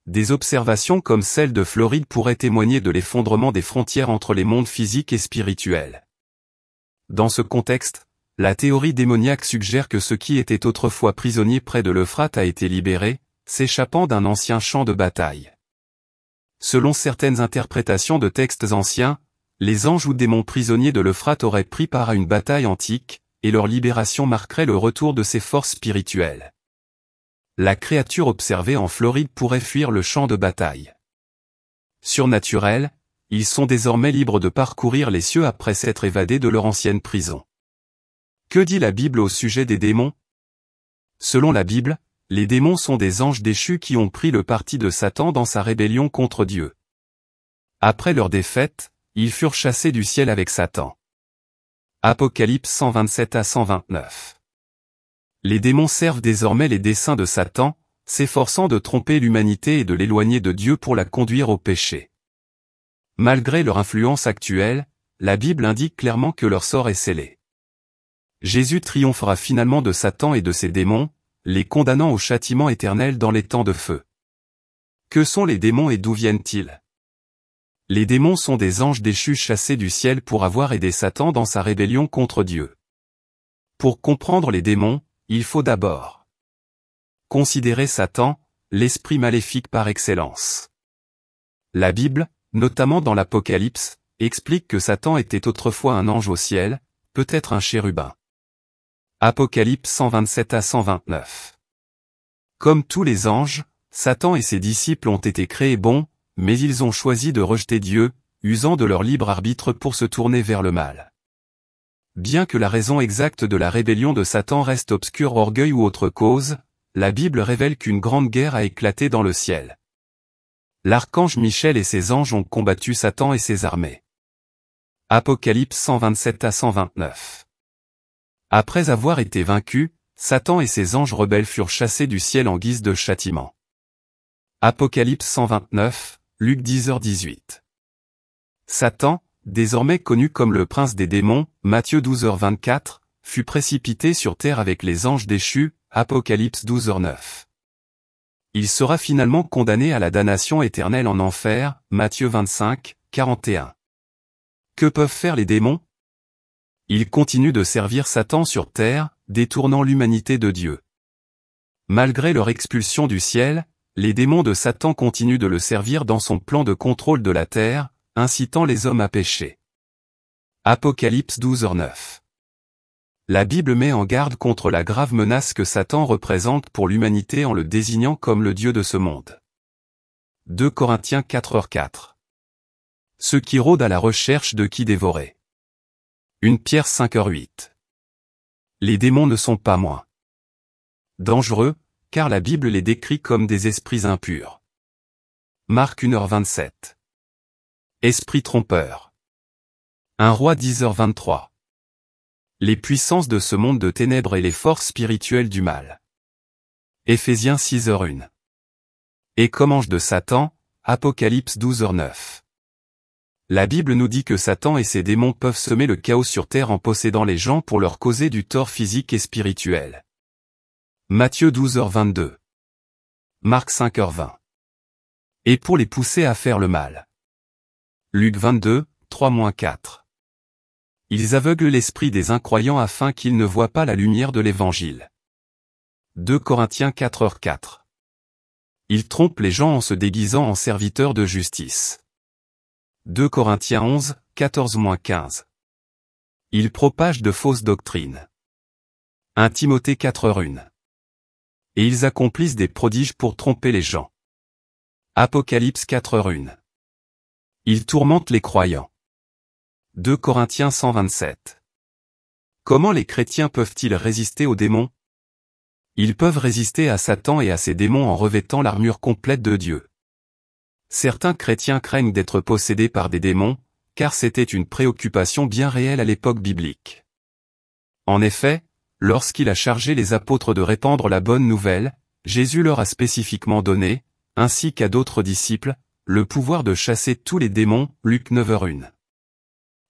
Des observations comme celle de Floride pourraient témoigner de l'effondrement des frontières entre les mondes physiques et spirituels. Dans ce contexte, la théorie démoniaque suggère que ce qui était autrefois prisonnier près de l'Euphrate a été libéré, s'échappant d'un ancien champ de bataille. Selon certaines interprétations de textes anciens, les anges ou démons prisonniers de l'Euphrate auraient pris part à une bataille antique, et leur libération marquerait le retour de ces forces spirituelles. La créature observée en Floride pourrait fuir le champ de bataille. Surnaturels, ils sont désormais libres de parcourir les cieux après s'être évadés de leur ancienne prison. Que dit la Bible au sujet des démons? Selon la Bible, les démons sont des anges déchus qui ont pris le parti de Satan dans sa rébellion contre Dieu. Après leur défaite, ils furent chassés du ciel avec Satan. Apocalypse 127-129. Les démons servent désormais les desseins de Satan, s'efforçant de tromper l'humanité et de l'éloigner de Dieu pour la conduire au péché. Malgré leur influence actuelle, la Bible indique clairement que leur sort est scellé. Jésus triomphera finalement de Satan et de ses démons, les condamnant au châtiment éternel dans les temps de feu. Que sont les démons et d'où viennent-ils? Les démons sont des anges déchus chassés du ciel pour avoir aidé Satan dans sa rébellion contre Dieu. Pour comprendre les démons, il faut d'abord considérer Satan, l'esprit maléfique par excellence. La Bible, notamment dans l'Apocalypse, explique que Satan était autrefois un ange au ciel, peut-être un chérubin. Apocalypse 127-129. Comme tous les anges, Satan et ses disciples ont été créés bons, mais ils ont choisi de rejeter Dieu, usant de leur libre arbitre pour se tourner vers le mal. Bien que la raison exacte de la rébellion de Satan reste obscure, orgueil ou autre cause, la Bible révèle qu'une grande guerre a éclaté dans le ciel. L'archange Michel et ses anges ont combattu Satan et ses armées. Apocalypse 127-129. Après avoir été vaincus, Satan et ses anges rebelles furent chassés du ciel en guise de châtiment. Apocalypse 129, Luc 10h18. Satan, désormais connu comme le prince des démons, Matthieu 12h24, fut précipité sur terre avec les anges déchus, Apocalypse 12h9. Il sera finalement condamné à la damnation éternelle en enfer, Matthieu 25, 41. Que peuvent faire les démons? Ils continuent de servir Satan sur terre, détournant l'humanité de Dieu. Malgré leur expulsion du ciel, les démons de Satan continuent de le servir dans son plan de contrôle de la terre, incitant les hommes à pécher. Apocalypse 12h9. La Bible met en garde contre la grave menace que Satan représente pour l'humanité en le désignant comme le Dieu de ce monde. 2 Corinthiens 4h4. Ceux qui rôdent à la recherche de qui dévorer. 1 Pierre 5h8. Les démons ne sont pas moins dangereux, car la Bible les décrit comme des esprits impurs. Marc 1h27. Esprit trompeur. 1 Roi 10h23. Les puissances de ce monde de ténèbres et les forces spirituelles du mal. Éphésiens 6h1. Et comme ange de Satan, Apocalypse 12h9. La Bible nous dit que Satan et ses démons peuvent semer le chaos sur terre en possédant les gens pour leur causer du tort physique et spirituel. Matthieu 12h22. Marc 5h20. Et pour les pousser à faire le mal. Luc 22, 3-4. Ils aveuglent l'esprit des incroyants afin qu'ils ne voient pas la lumière de l'Évangile. 2 Corinthiens 4h4. Ils trompent les gens en se déguisant en serviteurs de justice. 2 Corinthiens 11, 14-15. Ils propagent de fausses doctrines. 1 Timothée 4h1. Et ils accomplissent des prodiges pour tromper les gens. Apocalypse 4h1. Ils tourmentent les croyants. 2 Corinthiens 127. Comment les chrétiens peuvent-ils résister aux démons? Ils peuvent résister à Satan et à ses démons en revêtant l'armure complète de Dieu. Certains chrétiens craignent d'être possédés par des démons, car c'était une préoccupation bien réelle à l'époque biblique. En effet, lorsqu'il a chargé les apôtres de répandre la bonne nouvelle, Jésus leur a spécifiquement donné, ainsi qu'à d'autres disciples, le pouvoir de chasser tous les démons, Luc 9h1.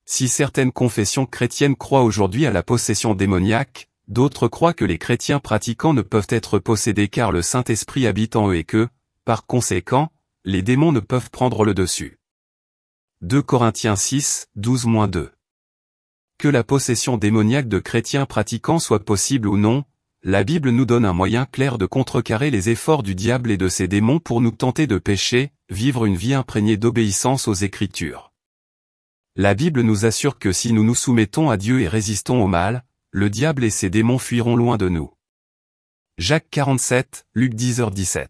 Si certaines confessions chrétiennes croient aujourd'hui à la possession démoniaque, d'autres croient que les chrétiens pratiquants ne peuvent être possédés car le Saint-Esprit habite en eux et que, par conséquent, les démons ne peuvent prendre le dessus. 2 Corinthiens 6, 12-2. Que la possession démoniaque de chrétiens pratiquants soit possible ou non, la Bible nous donne un moyen clair de contrecarrer les efforts du diable et de ses démons pour nous tenter de pécher, vivre une vie imprégnée d'obéissance aux Écritures. La Bible nous assure que si nous nous soumettons à Dieu et résistons au mal, le diable et ses démons fuiront loin de nous. Jacques 47, Luc 10h17.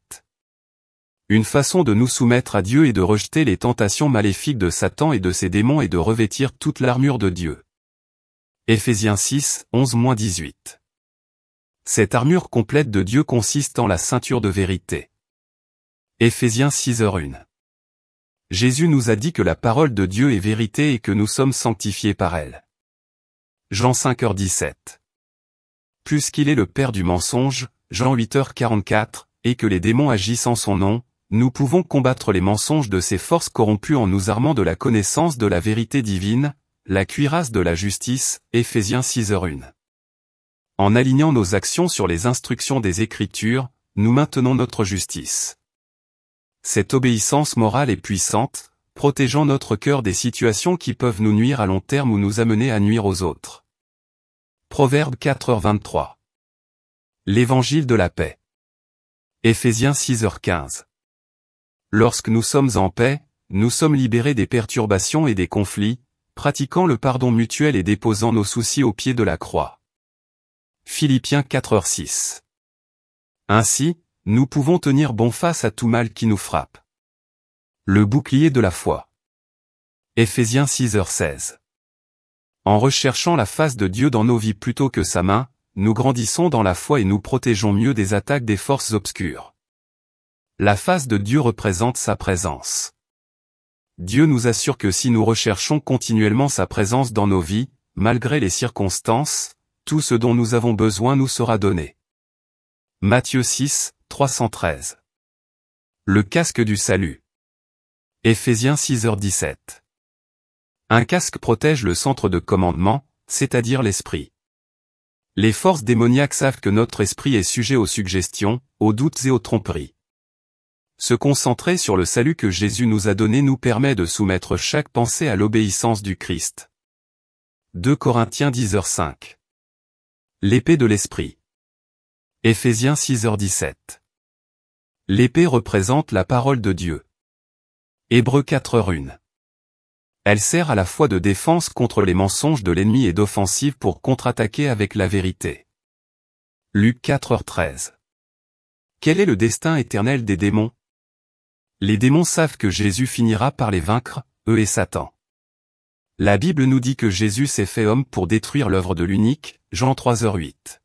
Une façon de nous soumettre à Dieu est de rejeter les tentations maléfiques de Satan et de ses démons et de revêtir toute l'armure de Dieu. Éphésiens 6, 11-18. Cette armure complète de Dieu consiste en la ceinture de vérité. Éphésiens 6h1. Jésus nous a dit que la parole de Dieu est vérité et que nous sommes sanctifiés par elle. Jean 5h17. Puisqu'il est le père du mensonge, Jean 8h44, et que les démons agissent en son nom, nous pouvons combattre les mensonges de ces forces corrompues en nous armant de la connaissance de la vérité divine, la cuirasse de la justice, Éphésiens 6h1. En alignant nos actions sur les instructions des Écritures, nous maintenons notre justice. Cette obéissance morale est puissante, protégeant notre cœur des situations qui peuvent nous nuire à long terme ou nous amener à nuire aux autres. Proverbe 4h23. L'Évangile de la paix. Éphésiens 6h15. Lorsque nous sommes en paix, nous sommes libérés des perturbations et des conflits, pratiquant le pardon mutuel et déposant nos soucis au pied de la croix. Philippiens 4h6. Ainsi, nous pouvons tenir bon face à tout mal qui nous frappe. Le bouclier de la foi. Éphésiens 6h16. En recherchant la face de Dieu dans nos vies plutôt que sa main, nous grandissons dans la foi et nous protégeons mieux des attaques des forces obscures. La face de Dieu représente sa présence. Dieu nous assure que si nous recherchons continuellement sa présence dans nos vies, malgré les circonstances, tout ce dont nous avons besoin nous sera donné. Matthieu 6, 313. Le casque du salut. Éphésiens 6h17. Un casque protège le centre de commandement, c'est-à-dire l'esprit. Les forces démoniaques savent que notre esprit est sujet aux suggestions, aux doutes et aux tromperies. Se concentrer sur le salut que Jésus nous a donné nous permet de soumettre chaque pensée à l'obéissance du Christ. 2 Corinthiens 10h5. L'épée de l'esprit. Éphésiens 6h17. L'épée représente la parole de Dieu. Hébreux 4h1. Elle sert à la fois de défense contre les mensonges de l'ennemi et d'offensive pour contre-attaquer avec la vérité. Luc 4h13. Quel est le destin éternel des démons? Les démons savent que Jésus finira par les vaincre, eux et Satan. La Bible nous dit que Jésus s'est fait homme pour détruire l'œuvre de l'unique, Jean 3h8.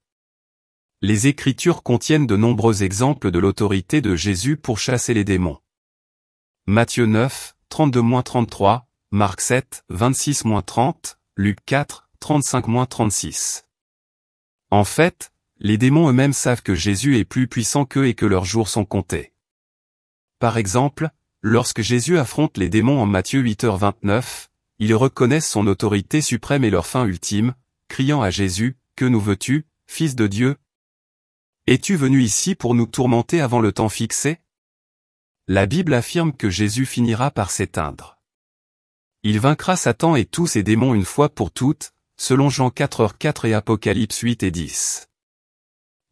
Les Écritures contiennent de nombreux exemples de l'autorité de Jésus pour chasser les démons. Matthieu 9, 32-33, Marc 7, 26-30, Luc 4, 35-36. En fait, les démons eux-mêmes savent que Jésus est plus puissant qu'eux et que leurs jours sont comptés. Par exemple, lorsque Jésus affronte les démons en Matthieu 8h29, ils reconnaissent son autorité suprême et leur fin ultime, criant à Jésus, « Que nous veux-tu, Fils de Dieu? Es-tu venu ici pour nous tourmenter avant le temps fixé ?» La Bible affirme que Jésus finira par s'éteindre. Il vaincra Satan et tous ses démons une fois pour toutes, selon Jean 4h4 et Apocalypse 8 et 10.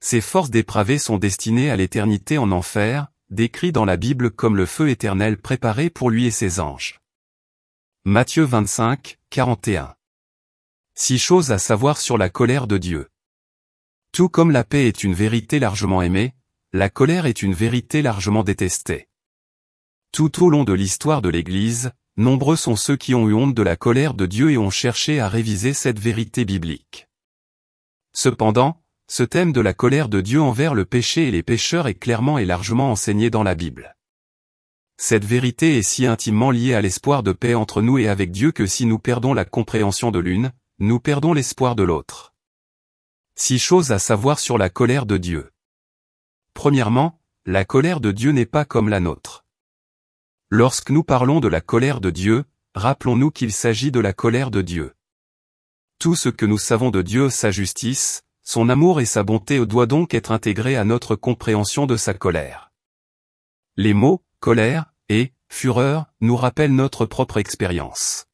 Ces forces dépravées sont destinées à l'éternité en enfer, décrit dans la Bible comme le feu éternel préparé pour lui et ses anges. Matthieu 25, 41. 6 choses à savoir sur la colère de Dieu. Tout comme la paix est une vérité largement aimée, la colère est une vérité largement détestée. Tout au long de l'histoire de l'Église, nombreux sont ceux qui ont eu honte de la colère de Dieu et ont cherché à réviser cette vérité biblique. Cependant, ce thème de la colère de Dieu envers le péché et les pécheurs est clairement et largement enseigné dans la Bible. Cette vérité est si intimement liée à l'espoir de paix entre nous et avec Dieu que si nous perdons la compréhension de l'une, nous perdons l'espoir de l'autre. 6 choses à savoir sur la colère de Dieu. Premièrement, la colère de Dieu n'est pas comme la nôtre. Lorsque nous parlons de la colère de Dieu, rappelons-nous qu'il s'agit de la colère de Dieu. Tout ce que nous savons de Dieu, sa justice, son amour et sa bonté doit donc être intégré à notre compréhension de sa colère. Les mots « colère » et « fureur » nous rappellent notre propre expérience.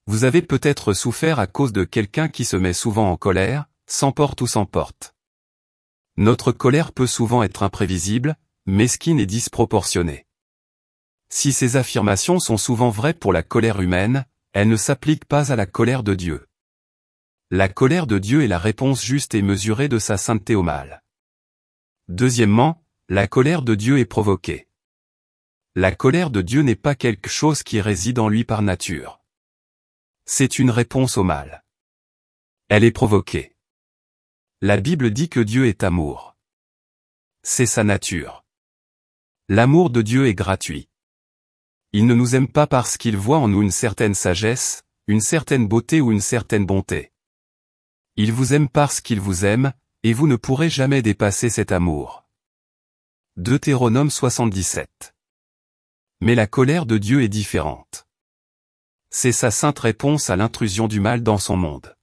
Vous avez peut-être souffert à cause de quelqu'un qui se met souvent en colère, s'emporte ou s'emporte. Notre colère peut souvent être imprévisible, mesquine et disproportionnée. Si ces affirmations sont souvent vraies pour la colère humaine, elles ne s'appliquent pas à la colère de Dieu. La colère de Dieu est la réponse juste et mesurée de sa sainteté au mal. Deuxièmement, la colère de Dieu est provoquée. La colère de Dieu n'est pas quelque chose qui réside en lui par nature. C'est une réponse au mal. Elle est provoquée. La Bible dit que Dieu est amour. C'est sa nature. L'amour de Dieu est gratuit. Il ne nous aime pas parce qu'il voit en nous une certaine sagesse, une certaine beauté ou une certaine bonté. Il vous aime parce qu'il vous aime, et vous ne pourrez jamais dépasser cet amour. Deutéronome 77. Mais la colère de Dieu est différente. C'est sa sainte réponse à l'intrusion du mal dans son monde.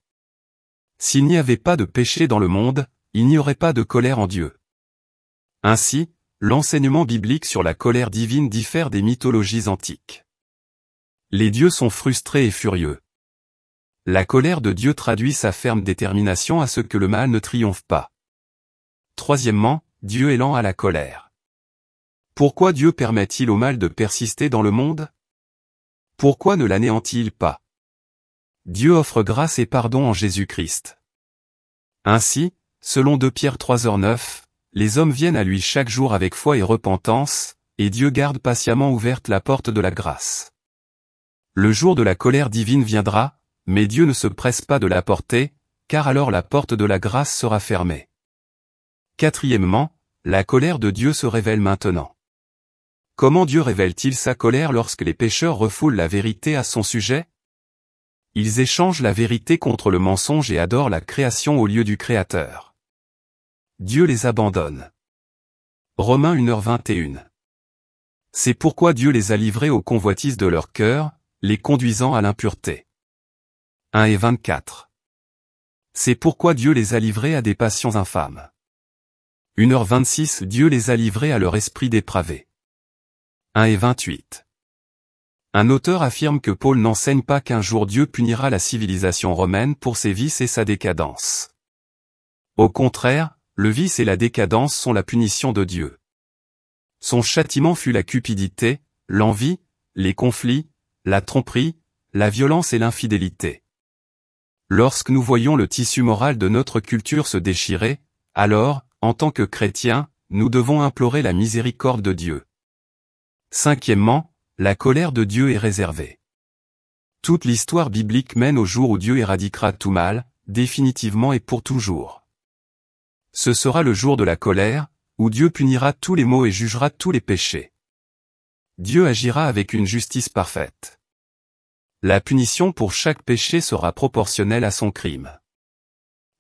S'il n'y avait pas de péché dans le monde, il n'y aurait pas de colère en Dieu. Ainsi, l'enseignement biblique sur la colère divine diffère des mythologies antiques. Les dieux sont frustrés et furieux. La colère de Dieu traduit sa ferme détermination à ce que le mal ne triomphe pas. Troisièmement, Dieu est lent à la colère. Pourquoi Dieu permet-il au mal de persister dans le monde? Pourquoi ne l'anéantit-il pas? Dieu offre grâce et pardon en Jésus-Christ. Ainsi, selon 2 Pierre 3h9, les hommes viennent à lui chaque jour avec foi et repentance, et Dieu garde patiemment ouverte la porte de la grâce. Le jour de la colère divine viendra, mais Dieu ne se presse pas de la porter, car alors la porte de la grâce sera fermée. Quatrièmement, la colère de Dieu se révèle maintenant. Comment Dieu révèle-t-il sa colère lorsque les pécheurs refoulent la vérité à son sujet? Ils échangent la vérité contre le mensonge et adorent la création au lieu du Créateur. Dieu les abandonne. Romains 1h21. C'est pourquoi Dieu les a livrés aux convoitises de leur cœur, les conduisant à l'impureté. 1 et 24. C'est pourquoi Dieu les a livrés à des passions infâmes. 1h26. Dieu les a livrés à leur esprit dépravé. 1 et 28. Un auteur affirme que Paul n'enseigne pas qu'un jour Dieu punira la civilisation romaine pour ses vices et sa décadence. Au contraire, le vice et la décadence sont la punition de Dieu. Son châtiment fut la cupidité, l'envie, les conflits, la tromperie, la violence et l'infidélité. Lorsque nous voyons le tissu moral de notre culture se déchirer, alors, en tant que chrétiens, nous devons implorer la miséricorde de Dieu. Cinquièmement, la colère de Dieu est réservée. Toute l'histoire biblique mène au jour où Dieu éradiquera tout mal, définitivement et pour toujours. Ce sera le jour de la colère, où Dieu punira tous les maux et jugera tous les péchés. Dieu agira avec une justice parfaite. La punition pour chaque péché sera proportionnelle à son crime.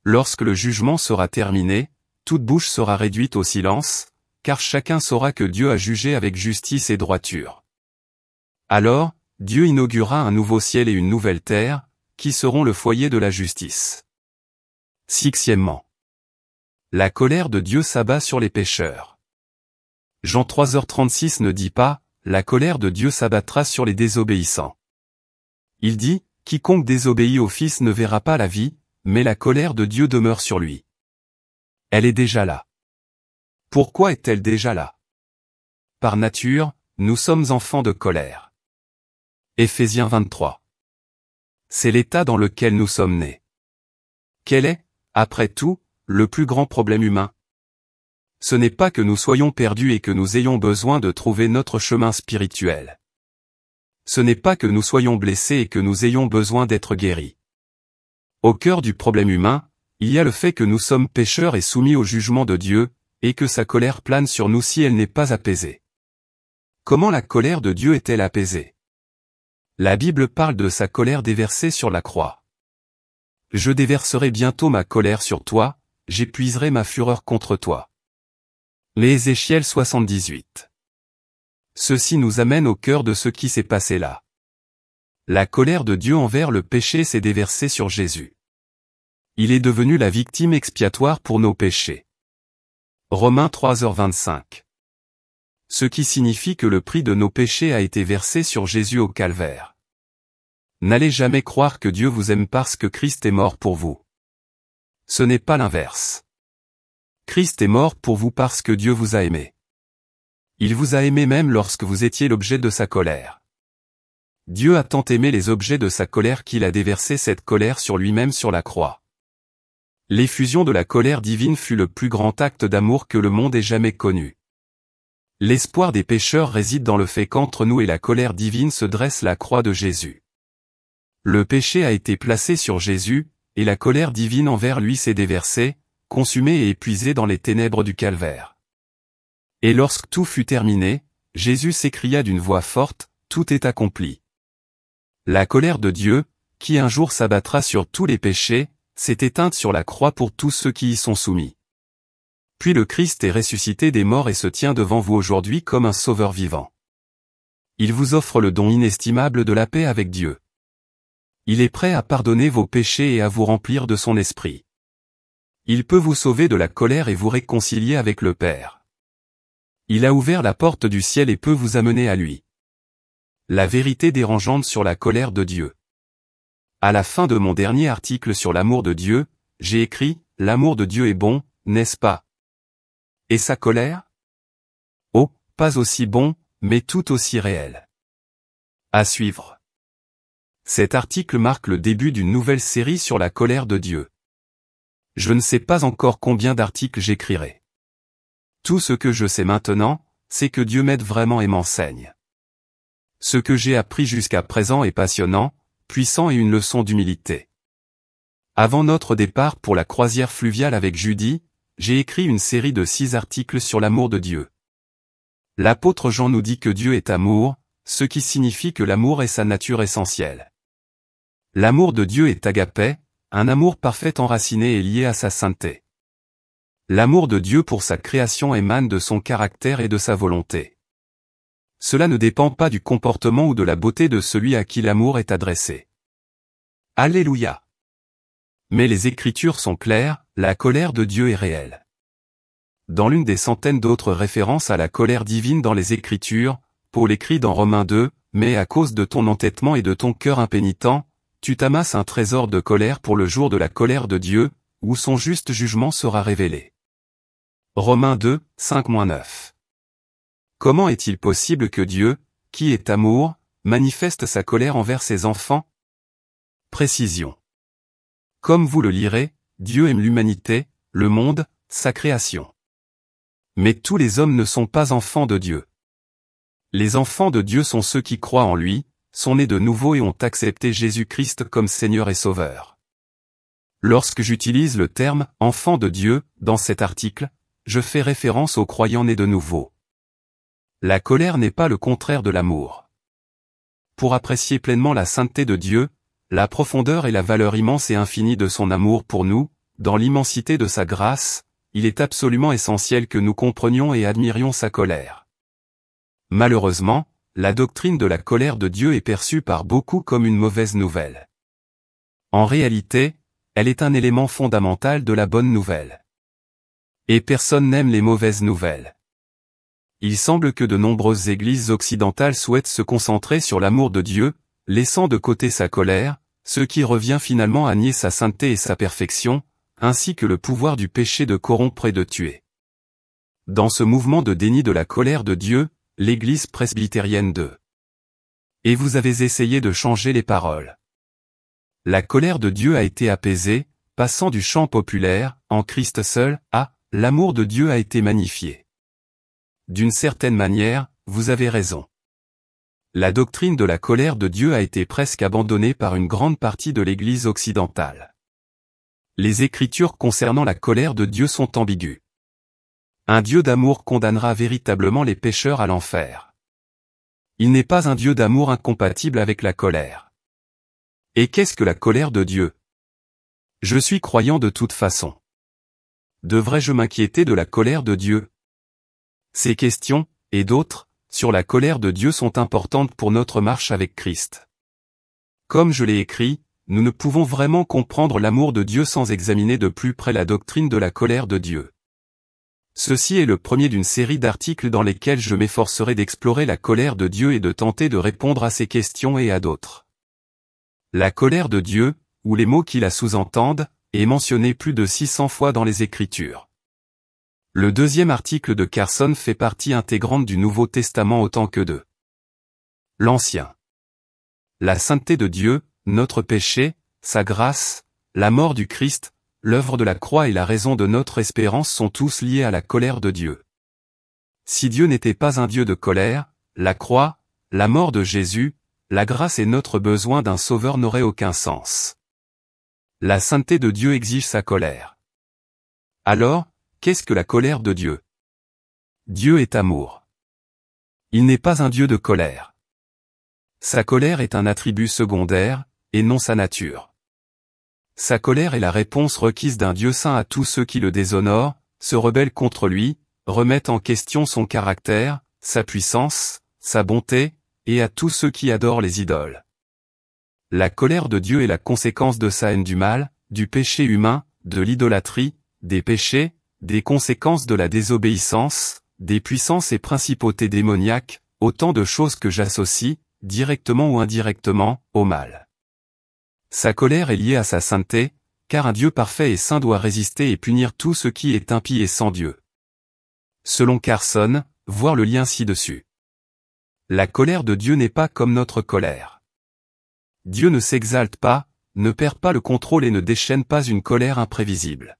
Lorsque le jugement sera terminé, toute bouche sera réduite au silence, car chacun saura que Dieu a jugé avec justice et droiture. Alors, Dieu inaugurera un nouveau ciel et une nouvelle terre, qui seront le foyer de la justice. Sixièmement. La colère de Dieu s'abat sur les pécheurs. Jean 3h36 ne dit pas, la colère de Dieu s'abattra sur les désobéissants. Il dit, quiconque désobéit au Fils ne verra pas la vie, mais la colère de Dieu demeure sur lui. Elle est déjà là. Pourquoi est-elle déjà là? Par nature, nous sommes enfants de colère. Éphésiens 23. C'est l'état dans lequel nous sommes nés. Quel est, après tout, le plus grand problème humain? Ce n'est pas que nous soyons perdus et que nous ayons besoin de trouver notre chemin spirituel. Ce n'est pas que nous soyons blessés et que nous ayons besoin d'être guéris. Au cœur du problème humain, il y a le fait que nous sommes pécheurs et soumis au jugement de Dieu, et que sa colère plane sur nous si elle n'est pas apaisée. Comment la colère de Dieu est-elle apaisée? La Bible parle de sa colère déversée sur la croix. Je déverserai bientôt ma colère sur toi, j'épuiserai ma fureur contre toi. Ézéchiel 78. Ceci nous amène au cœur de ce qui s'est passé là. La colère de Dieu envers le péché s'est déversée sur Jésus. Il est devenu la victime expiatoire pour nos péchés. Romains 3h25. Ce qui signifie que le prix de nos péchés a été versé sur Jésus au calvaire. N'allez jamais croire que Dieu vous aime parce que Christ est mort pour vous. Ce n'est pas l'inverse. Christ est mort pour vous parce que Dieu vous a aimé. Il vous a aimé même lorsque vous étiez l'objet de sa colère. Dieu a tant aimé les objets de sa colère qu'il a déversé cette colère sur lui-même sur la croix. L'effusion de la colère divine fut le plus grand acte d'amour que le monde ait jamais connu. L'espoir des pécheurs réside dans le fait qu'entre nous et la colère divine se dresse la croix de Jésus. Le péché a été placé sur Jésus, et la colère divine envers lui s'est déversée, consumée et épuisée dans les ténèbres du calvaire. Et lorsque tout fut terminé, Jésus s'écria d'une voix forte, « Tout est accompli ». La colère de Dieu, qui un jour s'abattra sur tous les péchés, s'est éteinte sur la croix pour tous ceux qui y sont soumis. Puis le Christ est ressuscité des morts et se tient devant vous aujourd'hui comme un sauveur vivant. Il vous offre le don inestimable de la paix avec Dieu. Il est prêt à pardonner vos péchés et à vous remplir de son esprit. Il peut vous sauver de la colère et vous réconcilier avec le Père. Il a ouvert la porte du ciel et peut vous amener à lui. La vérité dérangeante sur la colère de Dieu. À la fin de mon dernier article sur l'amour de Dieu, j'ai écrit « L'amour de Dieu est bon, n'est-ce pas ? Et sa colère ? Oh, pas aussi bon, mais tout aussi réel. » À suivre. Cet article marque le début d'une nouvelle série sur la colère de Dieu. Je ne sais pas encore combien d'articles j'écrirai. Tout ce que je sais maintenant, c'est que Dieu m'aide vraiment et m'enseigne. Ce que j'ai appris jusqu'à présent est passionnant, puissant et une leçon d'humilité. Avant notre départ pour la croisière fluviale avec Judy, j'ai écrit une série de 6 articles sur l'amour de Dieu. L'apôtre Jean nous dit que Dieu est amour, ce qui signifie que l'amour est sa nature essentielle. L'amour de Dieu est agapé, un amour parfait enraciné et lié à sa sainteté. L'amour de Dieu pour sa création émane de son caractère et de sa volonté. Cela ne dépend pas du comportement ou de la beauté de celui à qui l'amour est adressé. Alléluia. Mais les Écritures sont claires, la colère de Dieu est réelle. Dans l'une des centaines d'autres références à la colère divine dans les Écritures, Paul écrit dans Romains 2, mais à cause de ton entêtement et de ton cœur impénitent, tu t'amasses un trésor de colère pour le jour de la colère de Dieu, où son juste jugement sera révélé. Romains 2, 5-9. Comment est-il possible que Dieu, qui est amour, manifeste sa colère envers ses enfants? Précision. Comme vous le lirez, Dieu aime l'humanité, le monde, sa création. Mais tous les hommes ne sont pas enfants de Dieu. Les enfants de Dieu sont ceux qui croient en lui, sont nés de nouveau et ont accepté Jésus-Christ comme Seigneur et Sauveur. Lorsque j'utilise le terme « enfant de Dieu » dans cet article, je fais référence aux croyants nés de nouveau. La colère n'est pas le contraire de l'amour. Pour apprécier pleinement la sainteté de Dieu, la profondeur et la valeur immense et infinie de son amour pour nous, dans l'immensité de sa grâce, il est absolument essentiel que nous comprenions et admirions sa colère. Malheureusement, la doctrine de la colère de Dieu est perçue par beaucoup comme une mauvaise nouvelle. En réalité, elle est un élément fondamental de la bonne nouvelle. Et personne n'aime les mauvaises nouvelles. Il semble que de nombreuses églises occidentales souhaitent se concentrer sur l'amour de Dieu, laissant de côté sa colère, ce qui revient finalement à nier sa sainteté et sa perfection, ainsi que le pouvoir du péché de corrompre et de tuer. Dans ce mouvement de déni de la colère de Dieu, l'Église presbytérienne de Et vous avez essayé de changer les paroles. La colère de Dieu a été apaisée, passant du chant populaire, en Christ seul, à l'amour de Dieu a été magnifié. D'une certaine manière, vous avez raison. La doctrine de la colère de Dieu a été presque abandonnée par une grande partie de l'Église occidentale. Les Écritures concernant la colère de Dieu sont ambiguës. Un Dieu d'amour condamnera véritablement les pécheurs à l'enfer. Il n'est pas un Dieu d'amour incompatible avec la colère. Et qu'est-ce que la colère de Dieu? Je suis croyant de toute façon. Devrais-je m'inquiéter de la colère de Dieu? Ces questions, et d'autres, sur la colère de Dieu sont importantes pour notre marche avec Christ. Comme je l'ai écrit, nous ne pouvons vraiment comprendre l'amour de Dieu sans examiner de plus près la doctrine de la colère de Dieu. Ceci est le premier d'une série d'articles dans lesquels je m'efforcerai d'explorer la colère de Dieu et de tenter de répondre à ces questions et à d'autres. La colère de Dieu, ou les mots qui la sous-entendent, est mentionnée plus de 600 fois dans les Écritures. Le deuxième article de Carson fait partie intégrante du Nouveau Testament autant que de l'Ancien. La sainteté de Dieu, notre péché, sa grâce, la mort du Christ, l'œuvre de la croix et la raison de notre espérance sont tous liés à la colère de Dieu. Si Dieu n'était pas un Dieu de colère, la croix, la mort de Jésus, la grâce et notre besoin d'un sauveur n'auraient aucun sens. La sainteté de Dieu exige sa colère. Alors, qu'est-ce que la colère de Dieu? Dieu est amour. Il n'est pas un Dieu de colère. Sa colère est un attribut secondaire, et non sa nature. Sa colère est la réponse requise d'un Dieu saint à tous ceux qui le déshonorent, se rebellent contre lui, remettent en question son caractère, sa puissance, sa bonté, et à tous ceux qui adorent les idoles. La colère de Dieu est la conséquence de sa haine du mal, du péché humain, de l'idolâtrie, des péchés, des conséquences de la désobéissance, des puissances et principautés démoniaques, autant de choses que j'associe, directement ou indirectement, au mal. Sa colère est liée à sa sainteté, car un Dieu parfait et saint doit résister et punir tout ce qui est impie et sans Dieu. Selon Carson, voir le lien ci-dessus. La colère de Dieu n'est pas comme notre colère. Dieu ne s'exalte pas, ne perd pas le contrôle et ne déchaîne pas une colère imprévisible.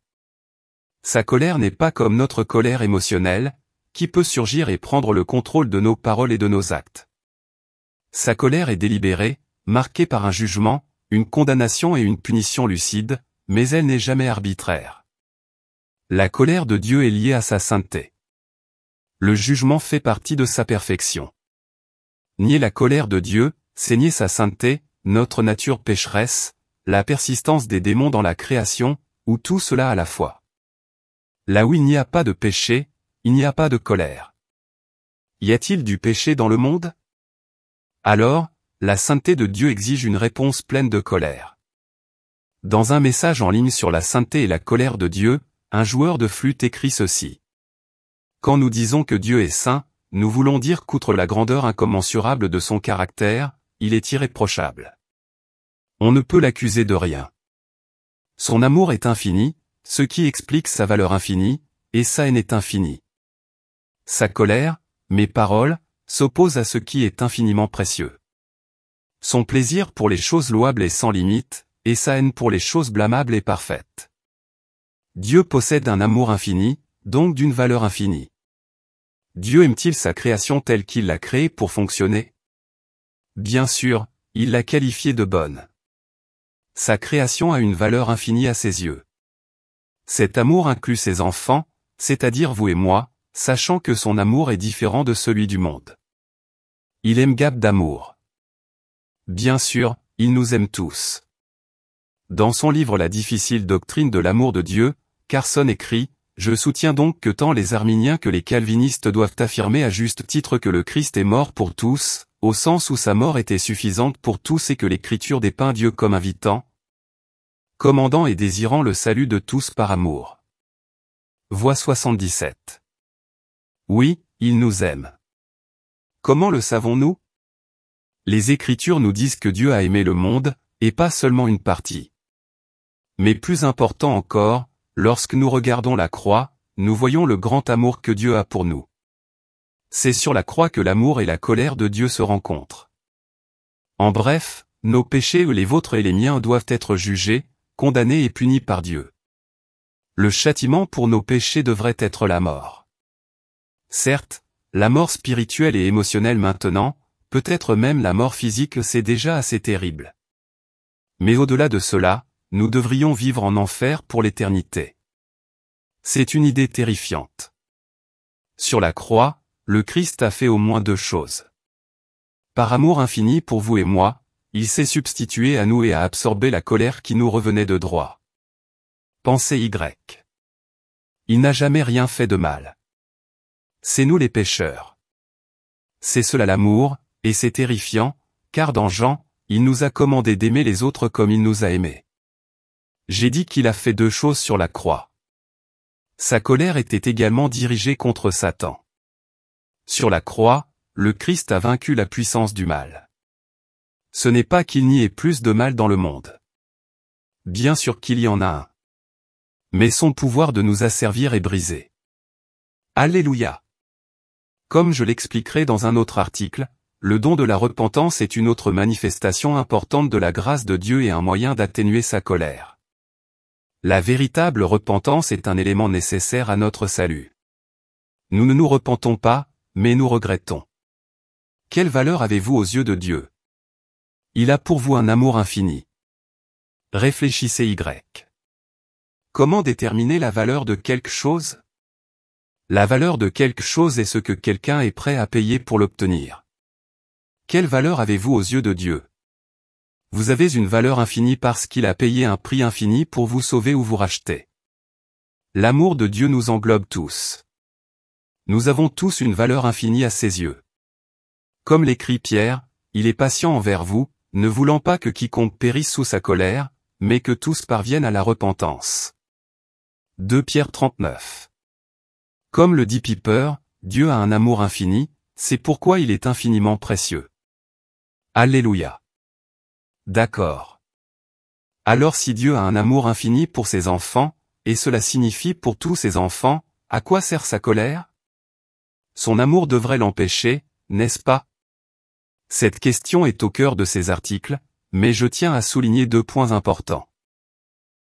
Sa colère n'est pas comme notre colère émotionnelle, qui peut surgir et prendre le contrôle de nos paroles et de nos actes. Sa colère est délibérée, marquée par un jugement, une condamnation et une punition lucide, mais elle n'est jamais arbitraire. La colère de Dieu est liée à sa sainteté. Le jugement fait partie de sa perfection. Nier la colère de Dieu, c'est nier sa sainteté, notre nature pécheresse, la persistance des démons dans la création, ou tout cela à la fois. Là où il n'y a pas de péché, il n'y a pas de colère. Y a-t-il du péché dans le monde? Alors, la sainteté de Dieu exige une réponse pleine de colère. Dans un message en ligne sur la sainteté et la colère de Dieu, un joueur de flûte écrit ceci. Quand nous disons que Dieu est saint, nous voulons dire qu'outre la grandeur incommensurable de son caractère, il est irréprochable. On ne peut l'accuser de rien. Son amour est infini, ce qui explique sa valeur infinie, et sa haine est infinie. Sa colère, mes paroles, s'oppose à ce qui est infiniment précieux. Son plaisir pour les choses louables est sans limite, et sa haine pour les choses blâmables est parfaite. Dieu possède un amour infini, donc d'une valeur infinie. Dieu aime-t-il sa création telle qu'il l'a créée pour fonctionner? Bien sûr, il l'a qualifiée de bonne. Sa création a une valeur infinie à ses yeux. Cet amour inclut ses enfants, c'est-à-dire vous et moi, sachant que son amour est différent de celui du monde. Il aime Gab d'amour. Bien sûr, il nous aime tous. Dans son livre La difficile doctrine de l'amour de Dieu, Carson écrit « Je soutiens donc que tant les arminiens que les calvinistes doivent affirmer à juste titre que le Christ est mort pour tous, au sens où sa mort était suffisante pour tous et que l'Écriture dépeint Dieu comme invitant, commandant et désirant le salut de tous par amour. » Voix 77. Oui, il nous aime. Comment le savons-nous? Les Écritures nous disent que Dieu a aimé le monde, et pas seulement une partie. Mais plus important encore, lorsque nous regardons la croix, nous voyons le grand amour que Dieu a pour nous. C'est sur la croix que l'amour et la colère de Dieu se rencontrent. En bref, nos péchés, les vôtres et les miens, doivent être jugés, condamnés et punis par Dieu. Le châtiment pour nos péchés devrait être la mort. Certes, la mort spirituelle et émotionnelle maintenant, peut-être même la mort physique, c'est déjà assez terrible. Mais au-delà de cela, nous devrions vivre en enfer pour l'éternité. C'est une idée terrifiante. Sur la croix, le Christ a fait au moins deux choses. Par amour infini pour vous et moi, il s'est substitué à nous et a absorbé la colère qui nous revenait de droit. Pensée Y. Il n'a jamais rien fait de mal. C'est nous les pécheurs. C'est cela l'amour, et c'est terrifiant, car dans Jean, il nous a commandé d'aimer les autres comme il nous a aimés. J'ai dit qu'il a fait deux choses sur la croix. Sa colère était également dirigée contre Satan. Sur la croix, le Christ a vaincu la puissance du mal. Ce n'est pas qu'il n'y ait plus de mal dans le monde. Bien sûr qu'il y en a un. Mais son pouvoir de nous asservir est brisé. Alléluia. Comme je l'expliquerai dans un autre article, le don de la repentance est une autre manifestation importante de la grâce de Dieu et un moyen d'atténuer sa colère. La véritable repentance est un élément nécessaire à notre salut. Nous ne nous repentons pas, mais nous regrettons. Quelle valeur avez-vous aux yeux de Dieu? Il a pour vous un amour infini. Réfléchissez Y. Comment déterminer la valeur de quelque chose? La valeur de quelque chose est ce que quelqu'un est prêt à payer pour l'obtenir. Quelle valeur avez-vous aux yeux de Dieu? Vous avez une valeur infinie parce qu'il a payé un prix infini pour vous sauver ou vous racheter. L'amour de Dieu nous englobe tous. Nous avons tous une valeur infinie à ses yeux. Comme l'écrit Pierre, il est patient envers vous, ne voulant pas que quiconque périsse sous sa colère, mais que tous parviennent à la repentance. 2 Pierre 39. Comme le dit Piper, Dieu a un amour infini, c'est pourquoi il est infiniment précieux. Alléluia. D'accord. Alors si Dieu a un amour infini pour ses enfants, et cela signifie pour tous ses enfants, à quoi sert sa colère? Son amour devrait l'empêcher, n'est-ce pas? Cette question est au cœur de ces articles, mais je tiens à souligner deux points importants.